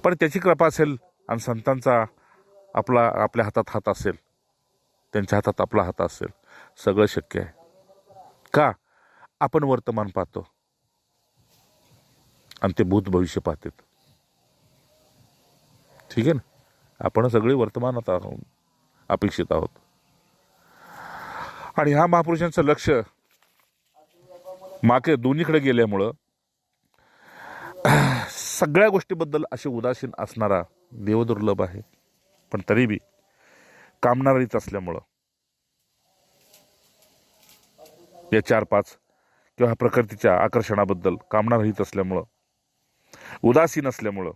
पण त्याची कृपा असेल आणि संतांचा आपल्या हातात हात असेल, त्यांच्या हातात आपला हात असेल, सगळं शक्य आहे. का? आपण वर्तमान पाहतो आणि ते भूत भविष्य पाहतात. ठीक आहे ना, आपण सगळे वर्तमानात अपेक्षित आहोत. आणि ह्या महापुरुषांचं लक्ष मागे दोन्हीकडे गेल्यामुळं सगळ्या गोष्टीबद्दल असे उदासीन असणारा देवदुर्लभ आहे. पण तरी बी कामणारीच असल्यामुळं, या 4-5 किंवा प्रकृतीच्या आकर्षणाबद्दल कामणारहित असल्यामुळं, उदासीन असल्यामुळं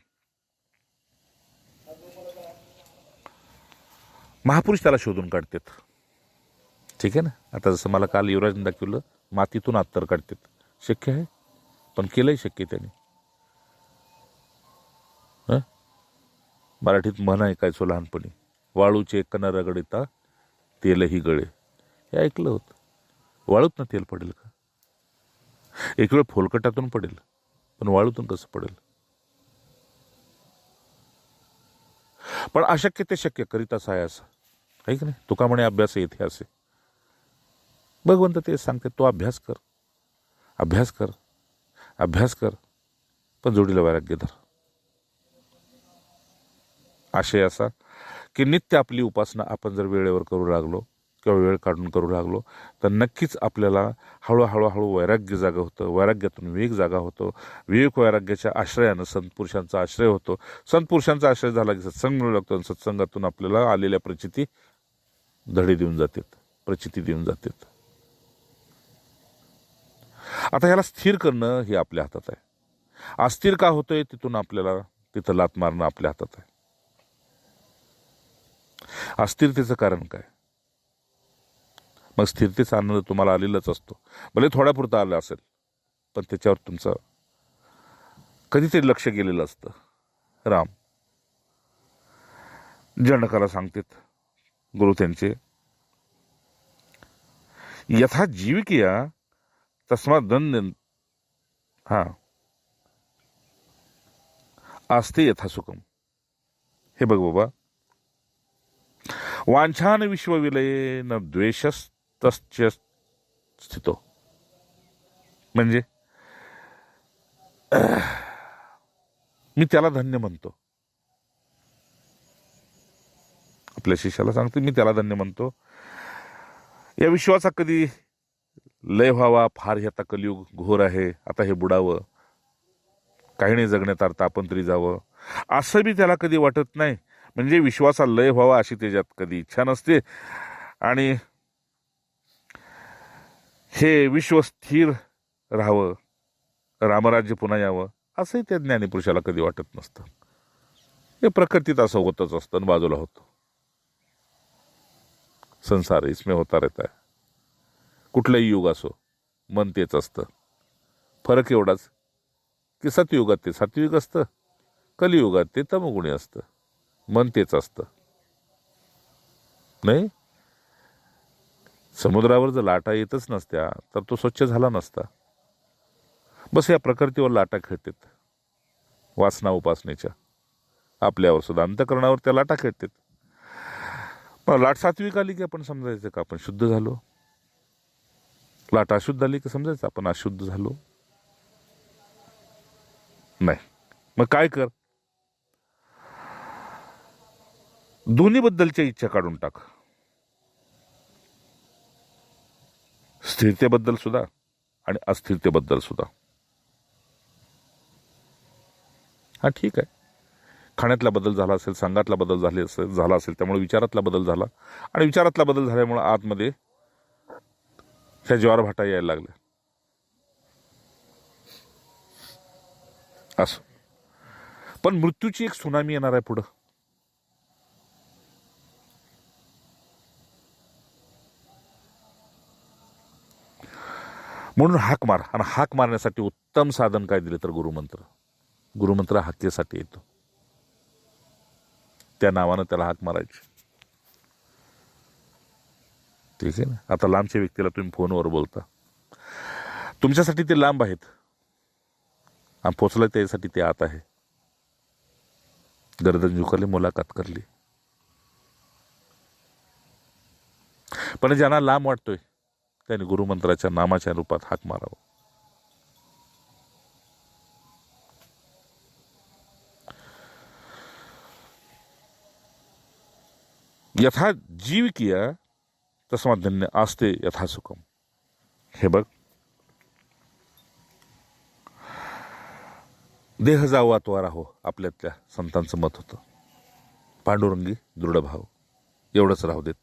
महापुरुष त्याला शोधून काढतात. ठीक आहे ना. आता जसं मला काल युवराजने दाखवलं, मातीतून अत्तर काढतात. शक्य आहे, पण केलंही शक्य त्याने. मराठीत म्हण ऐकायचो लहानपणी, वाळूचे कण रगडिता तेलही गळे. हे ऐकलं होतं. वाळूत ना तेल पडेल का? एक वेळ फोलकटातून पडेल, पण वाळूतून कसं पडेल? पण अशक्य ते शक्य करीताच आहे असं, आहे की नाही? तुका म्हणे अभ्यास येथे असे. भगवंत ते सांगते, तो अभ्यास कर, अभ्यास कर, अभ्यास कर, पण जोडीला वैराग्य धर. आशय असा की नित्य आपली उपासना आपण जर वेळेवर करू लागलो किंवा वेळ काढून करू लागलो तर नक्कीच आपल्याला हळूहळू वैराग्य जागा होतं. वैराग्यातून विवेक जागा होतो. विवेक वैराग्याच्या आश्रयानं संतपुरुषांचा आश्रय होतो. संतपुरुषांचा आश्रय झाला की सत्संग मिळू लागतो. सत्संगातून आपल्याला आलेल्या प्रचिती धडे देऊन जातात, प्रचिती देऊन जातात. आता ह्याला स्थिर करणं हे आपल्या हातात आहे. अस्थिर का होतोय तिथून आपल्याला तिथं लात मारणं आपल्या हातात आहे. अस्थिरतेचं कारण काय? मग स्थिरतेचा आनंद तुम्हाला आलेलाच असतो. भले थोड्यापुरता आला असेल, पण त्याच्यावर तुमचं कधीतरी लक्ष गेलेलं असतं. राम जनकाला सांगतात गुरु त्यांचे, यथा जीविकिया तस्मात दंड आस्ते यथा सुखम. हे बघ बाबा, वांछान विश्वविलये न द्वेषस्तस्य स्थितो. म्हणजे मी त्याला धन्य म्हणतो. आपल्या शिष्याला सांगतो, मी त्याला धन्य म्हणतो. या विश्वाचा कधी लय व्हावा, फार हे आता कलियुग घोर आहे, आता हे बुडावं, काही नाही जगण्यात अर्थ, आपण तरी जावं, असं बी त्याला कधी वाटत नाही. म्हणजे विश्वासा लय व्हावा अशी त्याच्यात कधी इच्छा नसते. आणि हे विश्व स्थिर राहावं, रामराज्य पुन्हा यावं, असंही त्या ज्ञानीपुरुषाला कधी वाटत नसतं. हे प्रकृतीत असं होतच असतं आणि बाजूला होतं. संसार इसमें होता रहता है. कुठलंही युग असो, मन तेच असतं. फरक एवढाच की सतयुगात ते सात्विक असतं, कलियुगात ते तमगुणी असतं. मन तेच असतं. नाही, समुद्रावर जर लाटा येतच नसत्या तर तो स्वच्छ झाला नसता. बस या प्रकृतीवर लाटा खेळतात, वासना उपासनेच्या. आपल्यावर सुद्धा अंतःकरणावर त्या लाटा खेळतात. पण लाट सात्विक आली की आपण समजायचं का आपण शुद्ध झालो. लाट अशुद्ध आली की समजायचं आपण अशुद्ध झालो. नाही, मग काय कर, दोन्ही बद्दलच्या इच्छा काढून टाक. स्थिरतेबद्दल सुद्धा आणि अस्थिरतेबद्दल सुद्धा. हा ठीक आहे, खाण्यातला बदल झाला असेल, संघातला बदल झाला असेल, त्यामुळे विचारातला बदल झाला, आणि विचारातला बदल झाल्यामुळे आतमध्ये ह्या ज्वारभाटा यायला लागल्या. असं पण मृत्यूची एक सुनामी येणार आहे पुढं. म्हणून हाक मार. आणि हाक मारण्यासाठी उत्तम साधन काय दिले तर गुरुमंत्र. गुरुमंत्र हाकेसाठी येतो, त्या नावानं त्याला हाक मारायची. ठीक आहे ना. आता लांबच्या व्यक्तीला तुम्ही फोनवर बोलता, तुमच्यासाठी ते लांब आहेत आणि पोचलं त्यासाठी ते आत आहे. गर्दन झुकवली, मुलाखत करली. पण ज्यांना लांब वाटतोय त्यांनी गुरुमंत्राच्या नामाच्या रूपात हाक मारावं. यथा जीव किया तस्मात धन्य आस्ते यथा सुखम. हे बघ, देह जावो अथवा राहो, आपल्यातल्या संतांचं मत होतं. पांडुरंगी दृढ भाव, एवढंच राहू देत.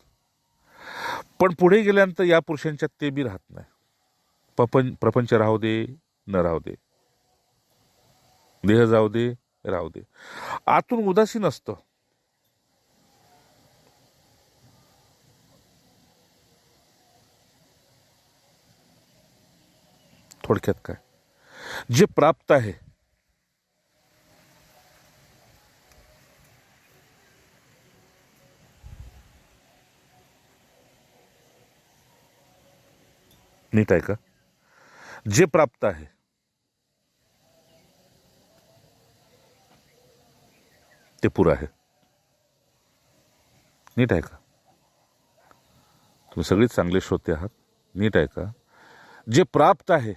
पण पुढे गेल्यानंतर या पुरुषांच्यात ते बी राहत नाही. प्रपंच राहू दे न राहू दे, देह जाऊ दे राहू दे, आतून उदासीन असतं. थोडक्यात काय, जे प्राप्त आहे नीट आहे का, जे प्राप्त आहे ते पुरं आहे. नीट आहे का, तुम्ही सगळेच चांगले श्रोते आहात. नीट आहे का, जे प्राप्त आहे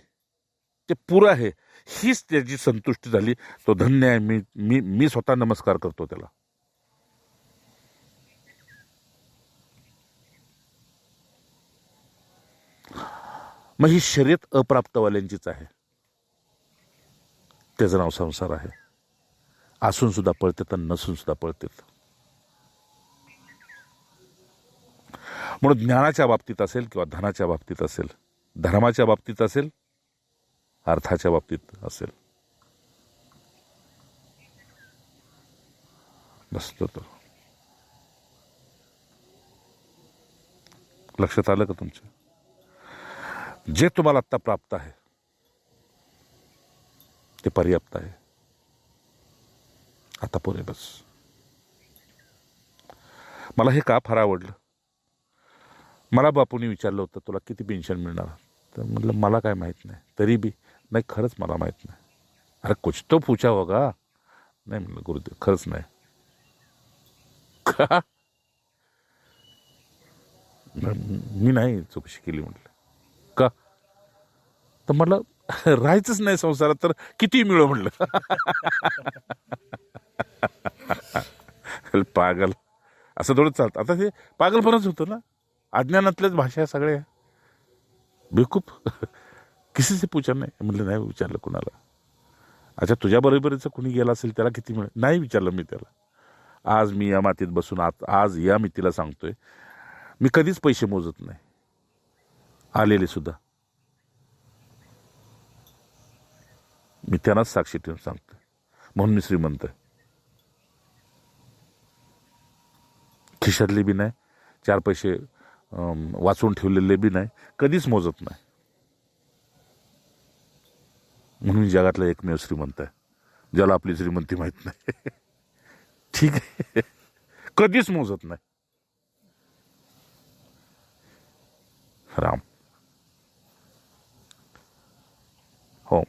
ते पुरं आहे, हीच त्याची संतुष्टी झाली. तो धन्य आहे. मी मी मी स्वतः नमस्कार करतो त्याला. मग ही शर्यत अप्राप्तवाल्यांचीच आहे. त्याचं नाव संसार आहे. असून सुद्धा पळतेत आणि नसून सुद्धा पळतेत. म्हणून ज्ञानाच्या बाबतीत असेल किंवा धनाच्या बाबतीत असेल, धर्माच्या बाबतीत असेल, अर्थाच्या बाबतीत असेल, नसतं तर. लक्षात आलं का तुमच्या? जे तुम्हाला आत्ता प्राप्त आहे ते पर्याप्त आहे. आता पुरे बस. मला हे का फार आवडलं. मला बापूंनी विचारलं होतं तुला किती पेन्शन मिळणार, तर म्हटलं मला काय माहीत नाही. तरी बी नाही, खरंच मला माहीत नाही. अरे कुछ तो पूछा होगा. नाही म्हणलं गुरुदेव, खरंच नाही. का? मी नाही चौकशी केली. म्हटलं का, तर म्हटलं राहायचंच नाही संसारात तर किती मिळो म्हटलं. पागल, असं थोडं चालतं. आता ते पागलपणच होतं ना. अज्ञानातल्याच भाषा सगळ्या. बेवकूफ. किसी से पूछा नाही. म्हटलं नाही विचारलं कुणाला. अच्छा, तुझ्या बरोबरीचं कुणी गेला असेल त्याला किती मिळेल, नाही विचारलं मी त्याला. आज मी या मातीत बसून आज या मितीला सांगतोय, मी कधीच पैसे मोजत नाही, आलेले सुद्धा. मी त्यांनाच साक्षी ठेवून सांगतो, म्हणून मी श्रीमंत आहे. खिशातले बी नाही, 4 पैसे वाचून ठेवलेले बी नाही, कधीच मोजत नाही. म्हणून जगातला एकमेव श्रीमंत आहे ज्याला आपली श्रीमंती माहित नाही. ठीक आहे, कधीच मोजत नाही. राम. हो,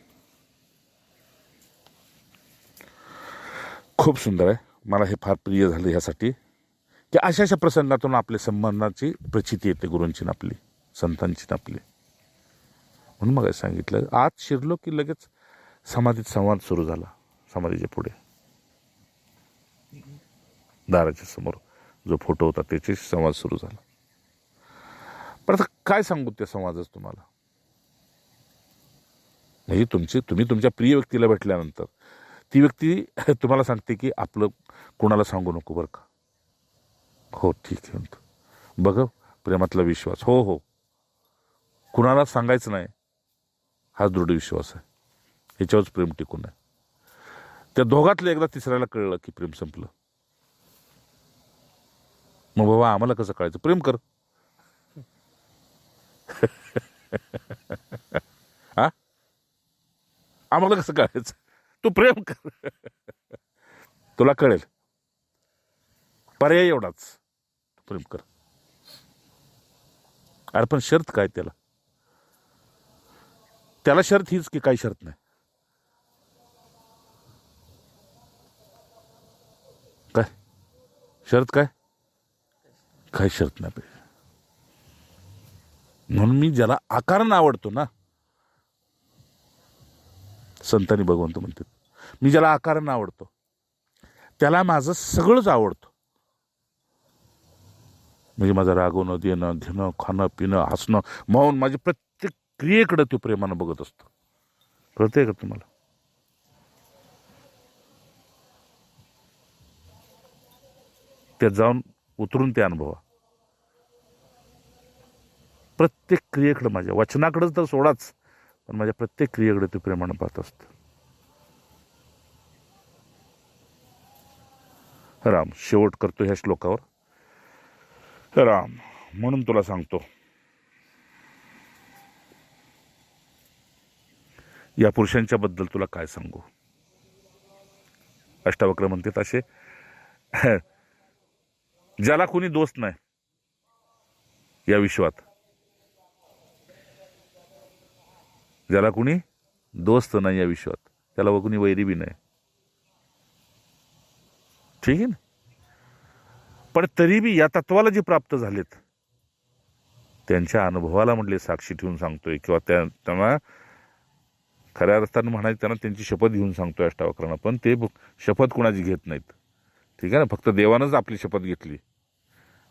खूप सुंदर आहे. मला हे फार प्रिय झालं ह्यासाठी की अशा अशा प्रसंगातून आपल्या संबंधाची प्रचिती येते, गुरूंची ना आपली, संतांची ना आपली. म्हणून मग सांगितलं, आत शिरलो की लगेच समाधीत संवाद सुरू झाला. समाधीच्या पुढे दाराच्या समोर जो फोटो होता त्याच्याशी संवाद सुरू झाला. पण आता काय सांगू त्या संवादाच तुम्हाला. म्हणजे तुम्ही तुमच्या प्रिय व्यक्तीला भेटल्यानंतर ती व्यक्ती तुम्हाला सांगते की आपलं कोणाला सांगू नको बरं का. हो ठीक आहे म्हणतो. बघ प्रेमातला विश्वास. हो हो, कुणाला सांगायचं नाही हा दृढ विश्वास आहे. ह्याच्यावरच प्रेम टिकून आहे. त्या दोघातलं एकदा तिसऱ्याला कळलं की प्रेम संपलं. मग बाबा आम्हाला कसं कळायचं, प्रेम कर. हा, आम्हाला कसं कळायचं, तू प्रेम कर. तुला कळेल. पर्याय एवढाच, प्रेम कर. अरे पण शर्त काय त्याला शर्त हीच की काही शर्त नाही. काय शर्त, काय शर्त नाही पाहिजे. म्हणून मी ज्याला आकारानं आवडतो ना, संतांनी भगवंत म्हणतात, मी ज्याला आकारानं आवडतो त्याला माझं सगळंच आवडतं. म्हणजे माझं रागवणं, देणं घेणं, खाणं पिणं, हसणं, मौन, माझी प्रत्येक क्रियेकडे तो प्रेमानं बघत असतो. कळतंय का तुम्हाला. त्यात जाऊन उतरून ते अनुभवा. प्रत्येक क्रियेकडे, माझ्या वचनाकडेच तर सोडाच, पण माझ्या प्रत्येक क्रियेकडे ते प्रेमानं पाहत असतं. राम शेवट करतो ह्या श्लोकावर. राम, म्हणून तुला सांगतो, या पुरुषांच्या बद्दल तुला काय सांगू. अष्टावक्र म्हणतात असे ज्याला कोणी दोस्त नाही या विश्वात, ज्याला कोणी दोस्त नाही या विश्वात, त्याला कोणी वैरी बी नाही. ठीक आहे ना. पण तरी बी या तत्वाला जे प्राप्त झालेत त्यांच्या अनुभवाला म्हटले साक्षी ठेवून सांगतोय, किंवा त्यांना खऱ्या अर्थानं म्हणायचं त्यांना त्यांची शपथ घेऊन सांगतोय अष्टावक्रांना. पण ते शपथ कुणाची घेत नाहीत. ठीक आहे ना. फक्त देवानंच आपली शपथ घेतली.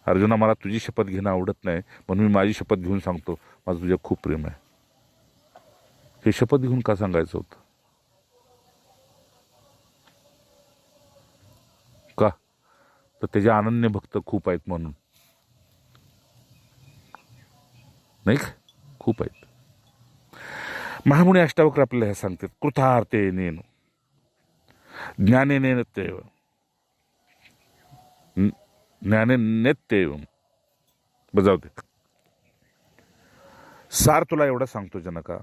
अर्जुना, मला तुझी शपथ घेणं आवडत नाही, म्हणून मी माझी शपथ घेऊन सांगतो, माझं तुझ्या खूप प्रेम आहे. हे शपथ घेऊन का सांगायचं होतं. का तर त्याचे अनन्य भक्त खूप आहेत म्हणून. नाही का, खूप आहेत. महामुनी अष्टावक्र आपल्याला हे सांगतात, कृतार्थेनेन ज्ञानेन तेव ज्ञानेनेत्येव. बजावते. सार तुला एवढा सांगतो जनका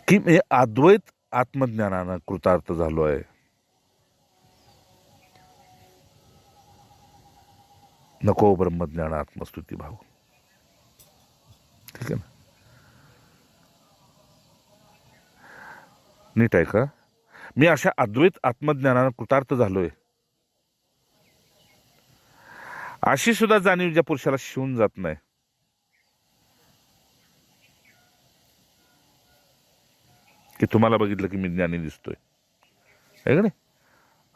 की मी अद्वैत आत्मज्ञानानं कृतार्थ झालो आहे. नको ब्रह्मज्ञान आत्मस्तुती भाव. ठीक आहे ना. नीट आहे का. मी अशा अद्वैत आत्मज्ञानानं कृतार्थ झालोय, अशी सुद्धा जाणीव ज्या पुरुषाला शिवून जात नाही, की तुम्हाला बघितलं की मी ज्ञानी दिसतोय, आहे का नाही.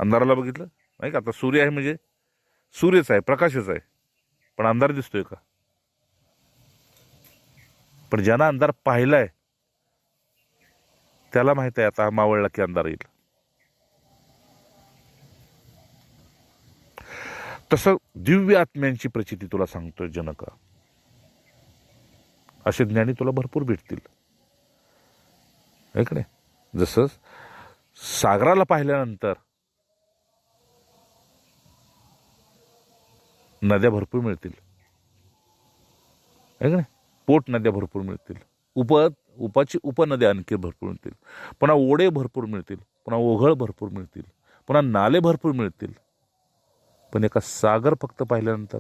अंधाराला बघितलं नाही का, आता सूर्य आहे म्हणजे सूर्यच आहे, प्रकाशच आहे, पण अंधार दिसतोय का. पण ज्यानं अंधार पाहिलाय त्याला माहित आहे आता मावळला की अंधार येईल. तसं दिव्य आत्म्यांची प्रचिती तुला सांगतोय जनका. असे ज्ञानी तुला भरपूर भेटतील. आहे की नाही? जसं सागराला पाहिल्यानंतर नद्या भरपूर मिळतील, आहे की नाही? पोट नद्या भरपूर मिळतील, उपाची उपनद्या आणखी भरपूर मिळतील, पुन्हा ओढे भरपूर मिळतील, पुन्हा ओघळ भरपूर मिळतील, पुन्हा नाले भरपूर मिळतील. पण एका सागर फक्त पाहिल्यानंतर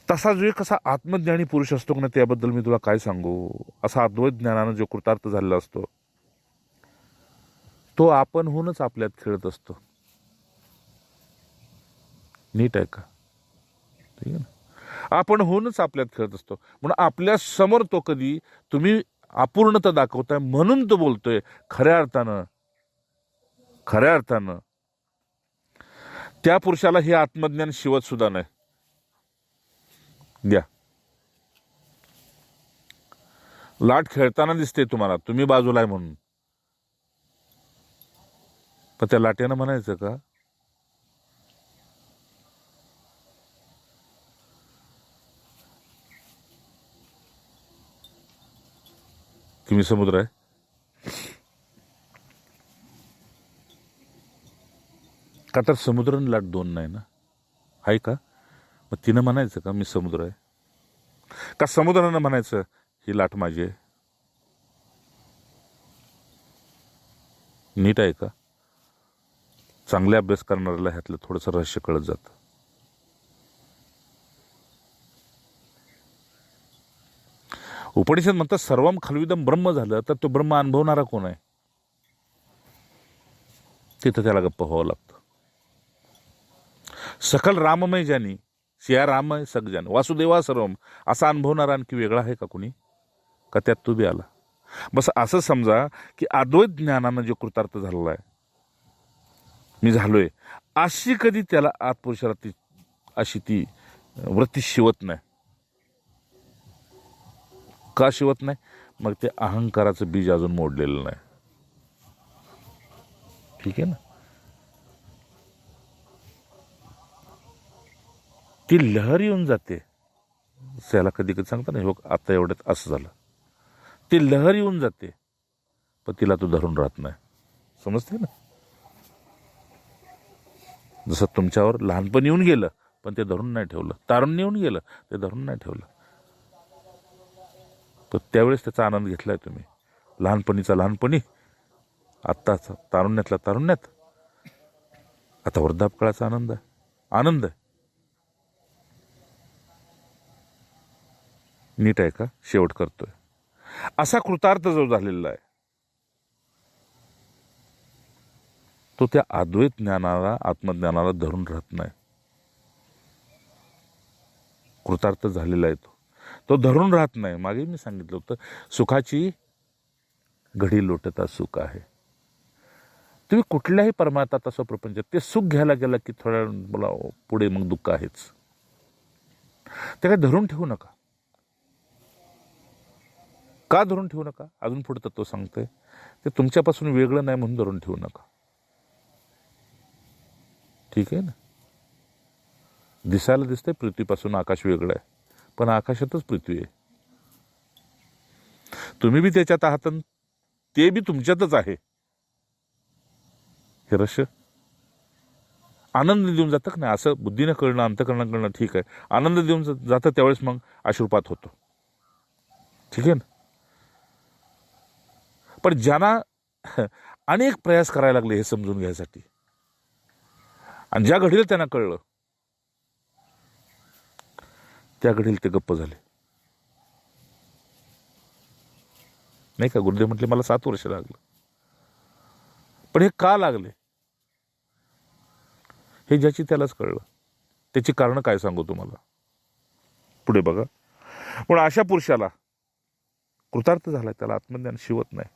तसा जो एक असा आत्मज्ञानी पुरुष असतो ना, त्याबद्दल मी तुला काय सांगू. असा अद्वैत ज्ञानानं जो कृतार्थ झालेला असतो तो आपणहूनच आपल्यात खेळत असतो. नीट आहे का? ठीक आहे ना? आपणहूनच आपल्यात खेळत असतो. म्हणून आपल्या समोर तो कधी तुम्ही अपूर्णता दाखवताय म्हणून तो बोलतोय. खऱ्या अर्थानं त्या पुरुषाला हे आत्मज्ञान शिवत सुद्धा नाही. द्या, लाट खेळताना दिसते तुम्हाला, तुम्ही बाजूला आहे म्हणून, पण त्या लाटेनं म्हणायचं का की मी समुद्र आहे? का तर समुद्र आणि लाट दोन नाही ना, आहे का? मग तिनं म्हणायचं का मी समुद्र आहे? का समुद्रानं म्हणायचं ही लाट माझी आहे? नीट आहे का? चांगले अभ्यास करणाऱ्याला ह्यातलं थोडंसं रहस्य कळत जातं. उपनिषद म्हणतात सर्वम खलविदम ब्रह्म झालं तर तो ब्रह्म अनुभवणारा कोण आहे? तिथं त्याला गप्प व्हावं लागतं. सकल राममय ज्यानी सिया राममय सगजान वासुदेवा सर्वम असा अनुभवणारा आणखी वेगळा आहे का कुणी? का त्यात तू बी आला? बस असं समजा की अद्वैत ज्ञानानं जो कृतार्थ झालेला आहे, मी झालोय, अशी कधी त्याला आत्पुरुषाला अशी ती वृत्ती शिवत नाही. का शिवत नाही? मग ते अहंकाराचं बीज अजून मोडलेलं नाही. ठीक आहे ना? ती लहर येऊन जाते. त्याला कधी कधी सांगता नाही, हो आता एवढ्यात असं झालं. ती लहर येऊन जाते पण तिला तो धरून राहत नाही. समजते ना? जसं तुमच्यावर लहानपण येऊन गेलं पण ते धरून नाही ठेवलं, तारुण्य येऊन गेलं ते धरून नाही ठेवलं. तर त्यावेळेस त्याचा आनंद घेतलाय तुम्ही. लहानपणीचा लहानपणी, आत्ताचा तारुण्यातला तारुण्यात, आता वृद्धापकाळाचा आनंद आहे. नीट आहे का? शेवट करतोय. असा कृतार्थ जो झालेला आहे तो त्या अद्वैत ज्ञानाला, आत्मज्ञानाला धरून राहत नाही. कृतार्थ झालेला आहे तो धरून राहत नाही. मागे मी सांगितलं होतं, सुखाची घडी लोटता सुख आहे. तुम्ही कुठल्याही परमार्थात असो प्रपंचात, ते सुख घ्यायला गेला की थोड्या मला पुढे मग दुःख आहेच. ते काय धरून ठेवू नका. का धरून ठेवू नका? अजून पुढे तत्व सांगतोय, ते तुमच्यापासून वेगळं नाही म्हणून धरून ठेवू नका. ठीक आहे ना? दिसायला दिसतंय पृथ्वीपासून आकाश वेगळं आहे, पण आकाशातच पृथ्वी आहे. तुम्ही बी त्याच्यात आहात, ते बी तुमच्यातच आहे. हे रहस्य आनंद देऊन जातं का नाही? असं बुद्धीनं कळणं, अंतकरणं कळणं ठीक आहे. आनंद देऊन जातं त्यावेळेस मग अश्रुपात होतो. ठीक आहे ना? पण ज्यांना अनेक प्रयास करायला लागले हे समजून घ्यायसाठी, आणि ज्या घडीला त्यांना कळलं त्या घडीला ते गप्प झाले. नाही का? गुरुदेव म्हटले मला 7 वर्ष लागलं. पण हे का लागले हे ज्याची त्यालाच कळलं. त्याची कारण काय सांगू तुम्हाला, पुढे बघा. पण अशा पुरुषाला कृतार्थ झाला, त्याला आत्मज्ञान शिवत नाही.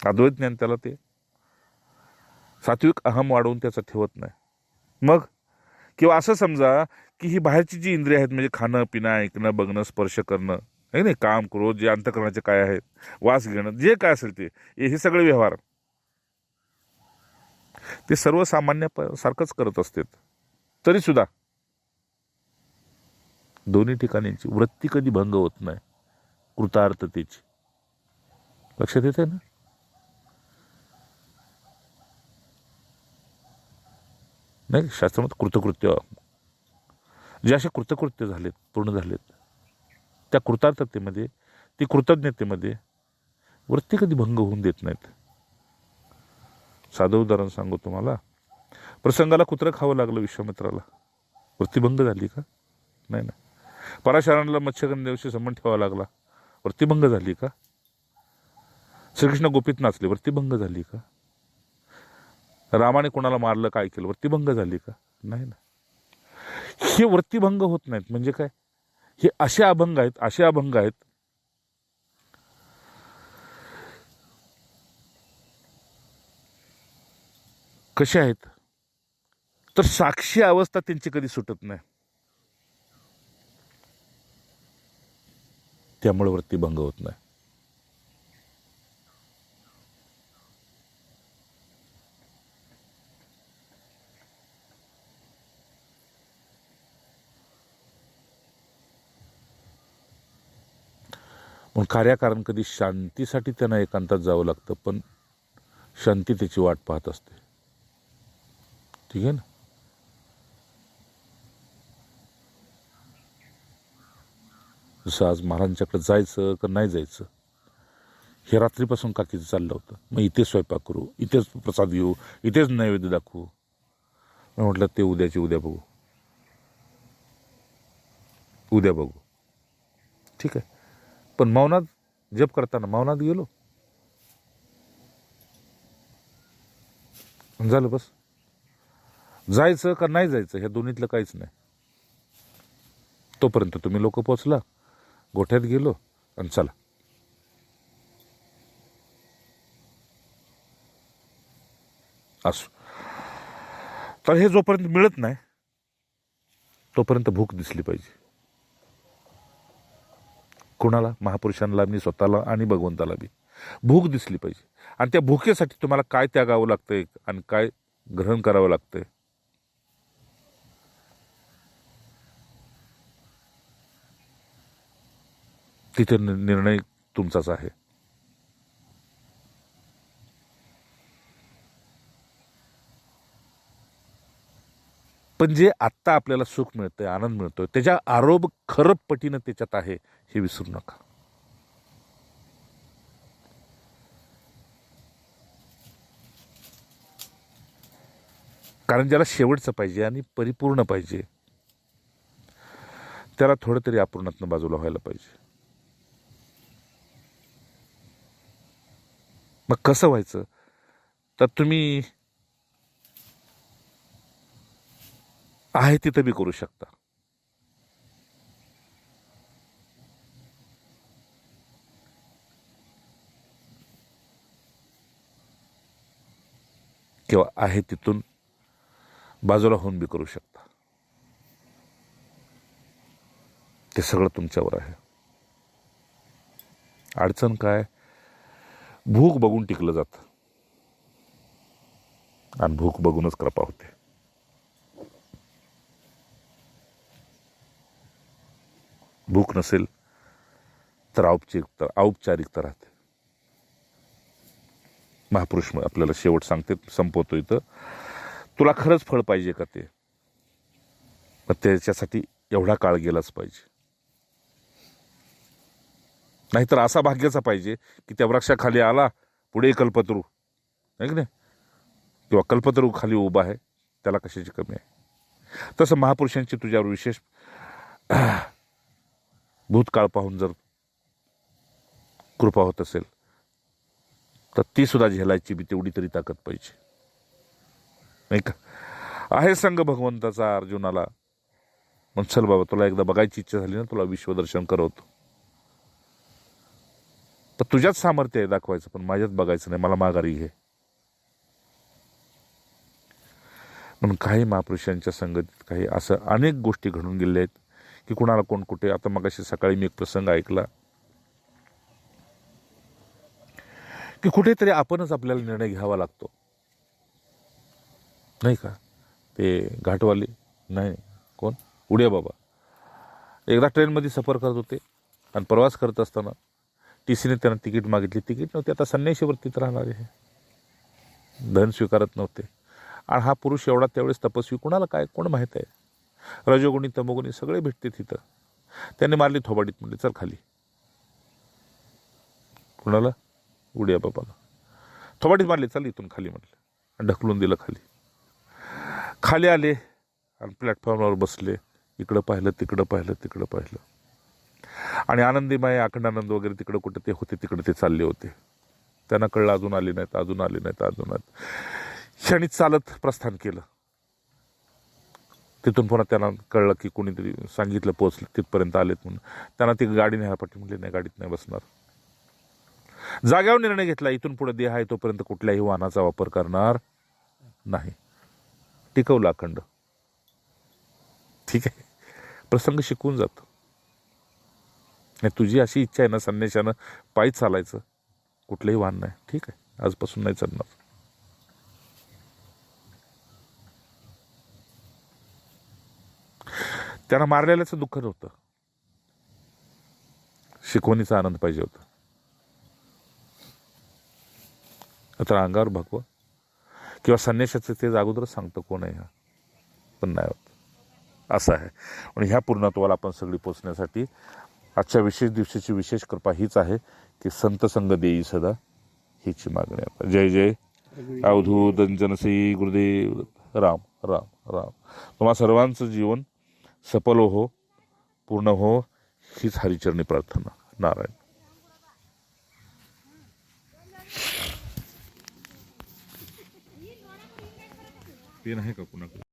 अद्वैत ज्ञान त्याला ते सात्विक अहम वाढवून त्याचा ठेवत नाही. मग किंवा असं समजा की ही बाहेरची जी इंद्रिय आहेत, म्हणजे खाणं पिणं, ऐकणं, बघणं, स्पर्श करणं, आहे नाही, काम, क्रोध, जे अंतकरणाचे काय आहेत, वास घेणं, जे काय असेल ते, हे सगळे व्यवहार ते सर्वसामान्य सारखंच करत असतात. तरी सुद्धा दोन्ही ठिकाणीची वृत्ती कधी भंग होत नाही कृतार्थतेची. लक्षात येते ना? नाही, शास्त्रामध्ये कृतकृत्य, जे असे कृतकृत्य झालेत, पूर्ण झालेत, त्या कृतार्थतेमध्ये, ती कृतज्ञतेमध्ये वृत्ती कधी भंग होऊन देत नाहीत. साधं उदाहरण सांगू तुम्हाला. प्रसंगाला कुत्रं खावं लागलं विश्वामित्राला, वृत्ती भंग झाली का? नाही ना. पराशरांना मत्स्यगंधेविषयी संबंध ठेवावा लागला, वृत्ती भंग झाली का? श्रीकृष्ण गोपीत नाचले, वृत्ती भंग झाली का? रामाने कोणाला मारलं, काय केलं, वृत्ती भंग झाली का? नाही ना. हे वृत्ती भंग होत नाहीत म्हणजे काय? हे असे अभंग आहेत, असे अभंग आहेत कसे आहेत तर साक्षी अवस्था त्यांची कधी सुटत नाही, त्यामुळे वृत्ती भंग होत नाही. मग कार्याकारण कधी शांतीसाठी त्यांना एकांतात जावं लागतं, पण शांती त्याची वाट पाहत असते. ठीक आहे ना. जसं आज महाराजांच्याकडे जायचं का नाही जायचं हे रात्रीपासून काकीचं चाललं होतं. मग इथे स्वयंपाक करू, इथेच प्रसाद घेऊ, इथेच नैवेद्य दाखवू. मी म्हटलं ते उद्याची उद्या बघू, उद्या बघू. ठीक आहे. पण मौनात जप करताना मौनात गेलो, झालं बस. जायचं का नाही जायचं ह्या दोन्हीतलं काहीच नाही. तोपर्यंत तुम्ही लोक पोचला, गोठ्यात गेलो आणि चला. असो. तर हे जोपर्यंत मिळत नाही तोपर्यंत भूक दिसली पाहिजे. कुणाला? महापुरुषांना, मी स्वतःला आणि भगवंताला बी भूक दिसली पाहिजे. आणि त्या भूकेसाठी तुम्हाला काय त्यागावं लागतंय आणि काय ग्रहण करावं लागतंय तिथे निर्णय तुमचाच आहे. पण जे आत्ता आपल्याला सुख मिळतंय, आनंद मिळतोय, त्याच्या आरोप खरं पटीनं त्याच्यात आहे हे विसरू नका. कारण ज्याला शेवटचं पाहिजे आणि परिपूर्ण पाहिजे त्याला थोडं तरी अपूर्णातनं बाजूला व्हायला पाहिजे. मग कसं व्हायचं? तर तुम्ही आहे तिथं बी करू शकता. किंवा आहे तिथून बाजूला होऊन बी करू शकता. ते सगळं तुमच्यावर आहे. अडचण काय? भूक बघून टिकलं जातं आणि भूक बघूनच कृपा होते. भूक नसेल तर औपचारिकता राहते. महापुरुष आपल्याला शेवट सांगते, संपवतो इथं, तुला खरंच फळ पाहिजे का ते? मग त्याच्यासाठी एवढा काळ गेलाच पाहिजे. नाहीतर असा भाग्याचा पाहिजे की त्या वृक्षाखाली आला, पुढे कल्पतरू, आहे की नाही, किंवा कल्पतरू खाली उभा आहे, त्याला कशाची कमी आहे. तसं महापुरुषांची तुझ्यावर विशेष भूतकाळ पाहून जर कृपा होत असेल तर ती सुद्धा झेलायची बी तेवढी तरी ताकद पाहिजे, नाही का? आहे संग भगवंताचा अर्जुनाला. मग चल बाबा, तुला एकदा बघायची इच्छा झाली ना, तुला विश्वदर्शन करवतो. तर तुझ्याच सामर्थ्य आहे दाखवायचं, पण माझ्यात बघायचं नाही, मला माघारी घे. म्हणून काही महापुरुषांच्या संगतीत काही असं अनेक गोष्टी घडून गेल्या आहेत की कुणाला कोण कुठे. आता मगाशी सकाळी मी एक प्रसंग ऐकला की कुठेतरी आपणच आपल्याला निर्णय घ्यावा लागतो, नाही का? ते घाटवाली, नाही कोण, उड्या बाबा, एकदा ट्रेनमध्ये सफर करत होते आणि प्रवास करत असताना TCने त्यांना तिकीट मागितली, तिकीट नव्हते. आता संन्याशीवरतीच राहणारे हे, धन स्वीकारत नव्हते. आणि हा पुरुष एवढा त्यावेळेस तपस्वी, कुणाला काय कोण माहीत आहे. रजोगुणी तमोगुणी सगळे भेटते तिथं. त्यांनी मारली थोबाडीत, म्हणले चल खाली. कुणाला? उड्या बाबाला थोबाडीत मारली, चल इथून खाली म्हटलं, आणि ढकलून दिलं खाली. खाली आले आणि प्लॅटफॉर्मवर बसले. इकडं पाहिलं, तिकडं पाहिलं, तिकडं पाहिलं. आणि आनंदीमाई, अखंडानंद वगैरे तिकडं कुठं ते होते, तिकडे ते चालले होते. त्यांना कळलं अजून आले नाहीत, अजून आले नाहीत, अजून आले. क्षणिक चालत प्रस्थान केलं. तिथून पुन्हा त्यांना कळलं की कोणीतरी सांगितलं, पोहोचले तिथपर्यंत आलेत म्हणून. त्यांना ती गाडी न्यायपाठी म्हणले, नाही गाडीत नाही बसणार. जाग्यावर निर्णय घेतला, इथून पुढे देह आहे तोपर्यंत कुठल्याही वाहनाचा वापर करणार नाही. टिकवला अखंड. ठीक आहे, प्रसंग शिकवून जातो. तुझी अशी इच्छा आहे ना संन्याशानं पायी चालायचं, कुठलंही वाहन नाही, ठीक आहे, आजपासून नाही चालणार. त्यांना मारलेल्याचं दुःख नव्हतं, शिकवणीचा आनंद पाहिजे होता. आता अंगावर भगवा किंवा संन्यासाचं ते अगोदरच सांगतं कोण आहे हा, पण नाही होत. असं आहे. आणि ह्या पूर्णत्वाला आपण सगळी पोचण्यासाठी आजच्या विशेष दिवशीची विशेष कृपा हीच आहे की संत संग देई सदा, हीची मागणी आहे. जय जय अवधूत जनसी गुरुदेव. राम राम राम. तुम्हा सर्वांचं जीवन सफल हो, पूर्ण हो, हीच हरिचरणी प्रार्थना. नारायण. पेन आहे का कुणाकडे?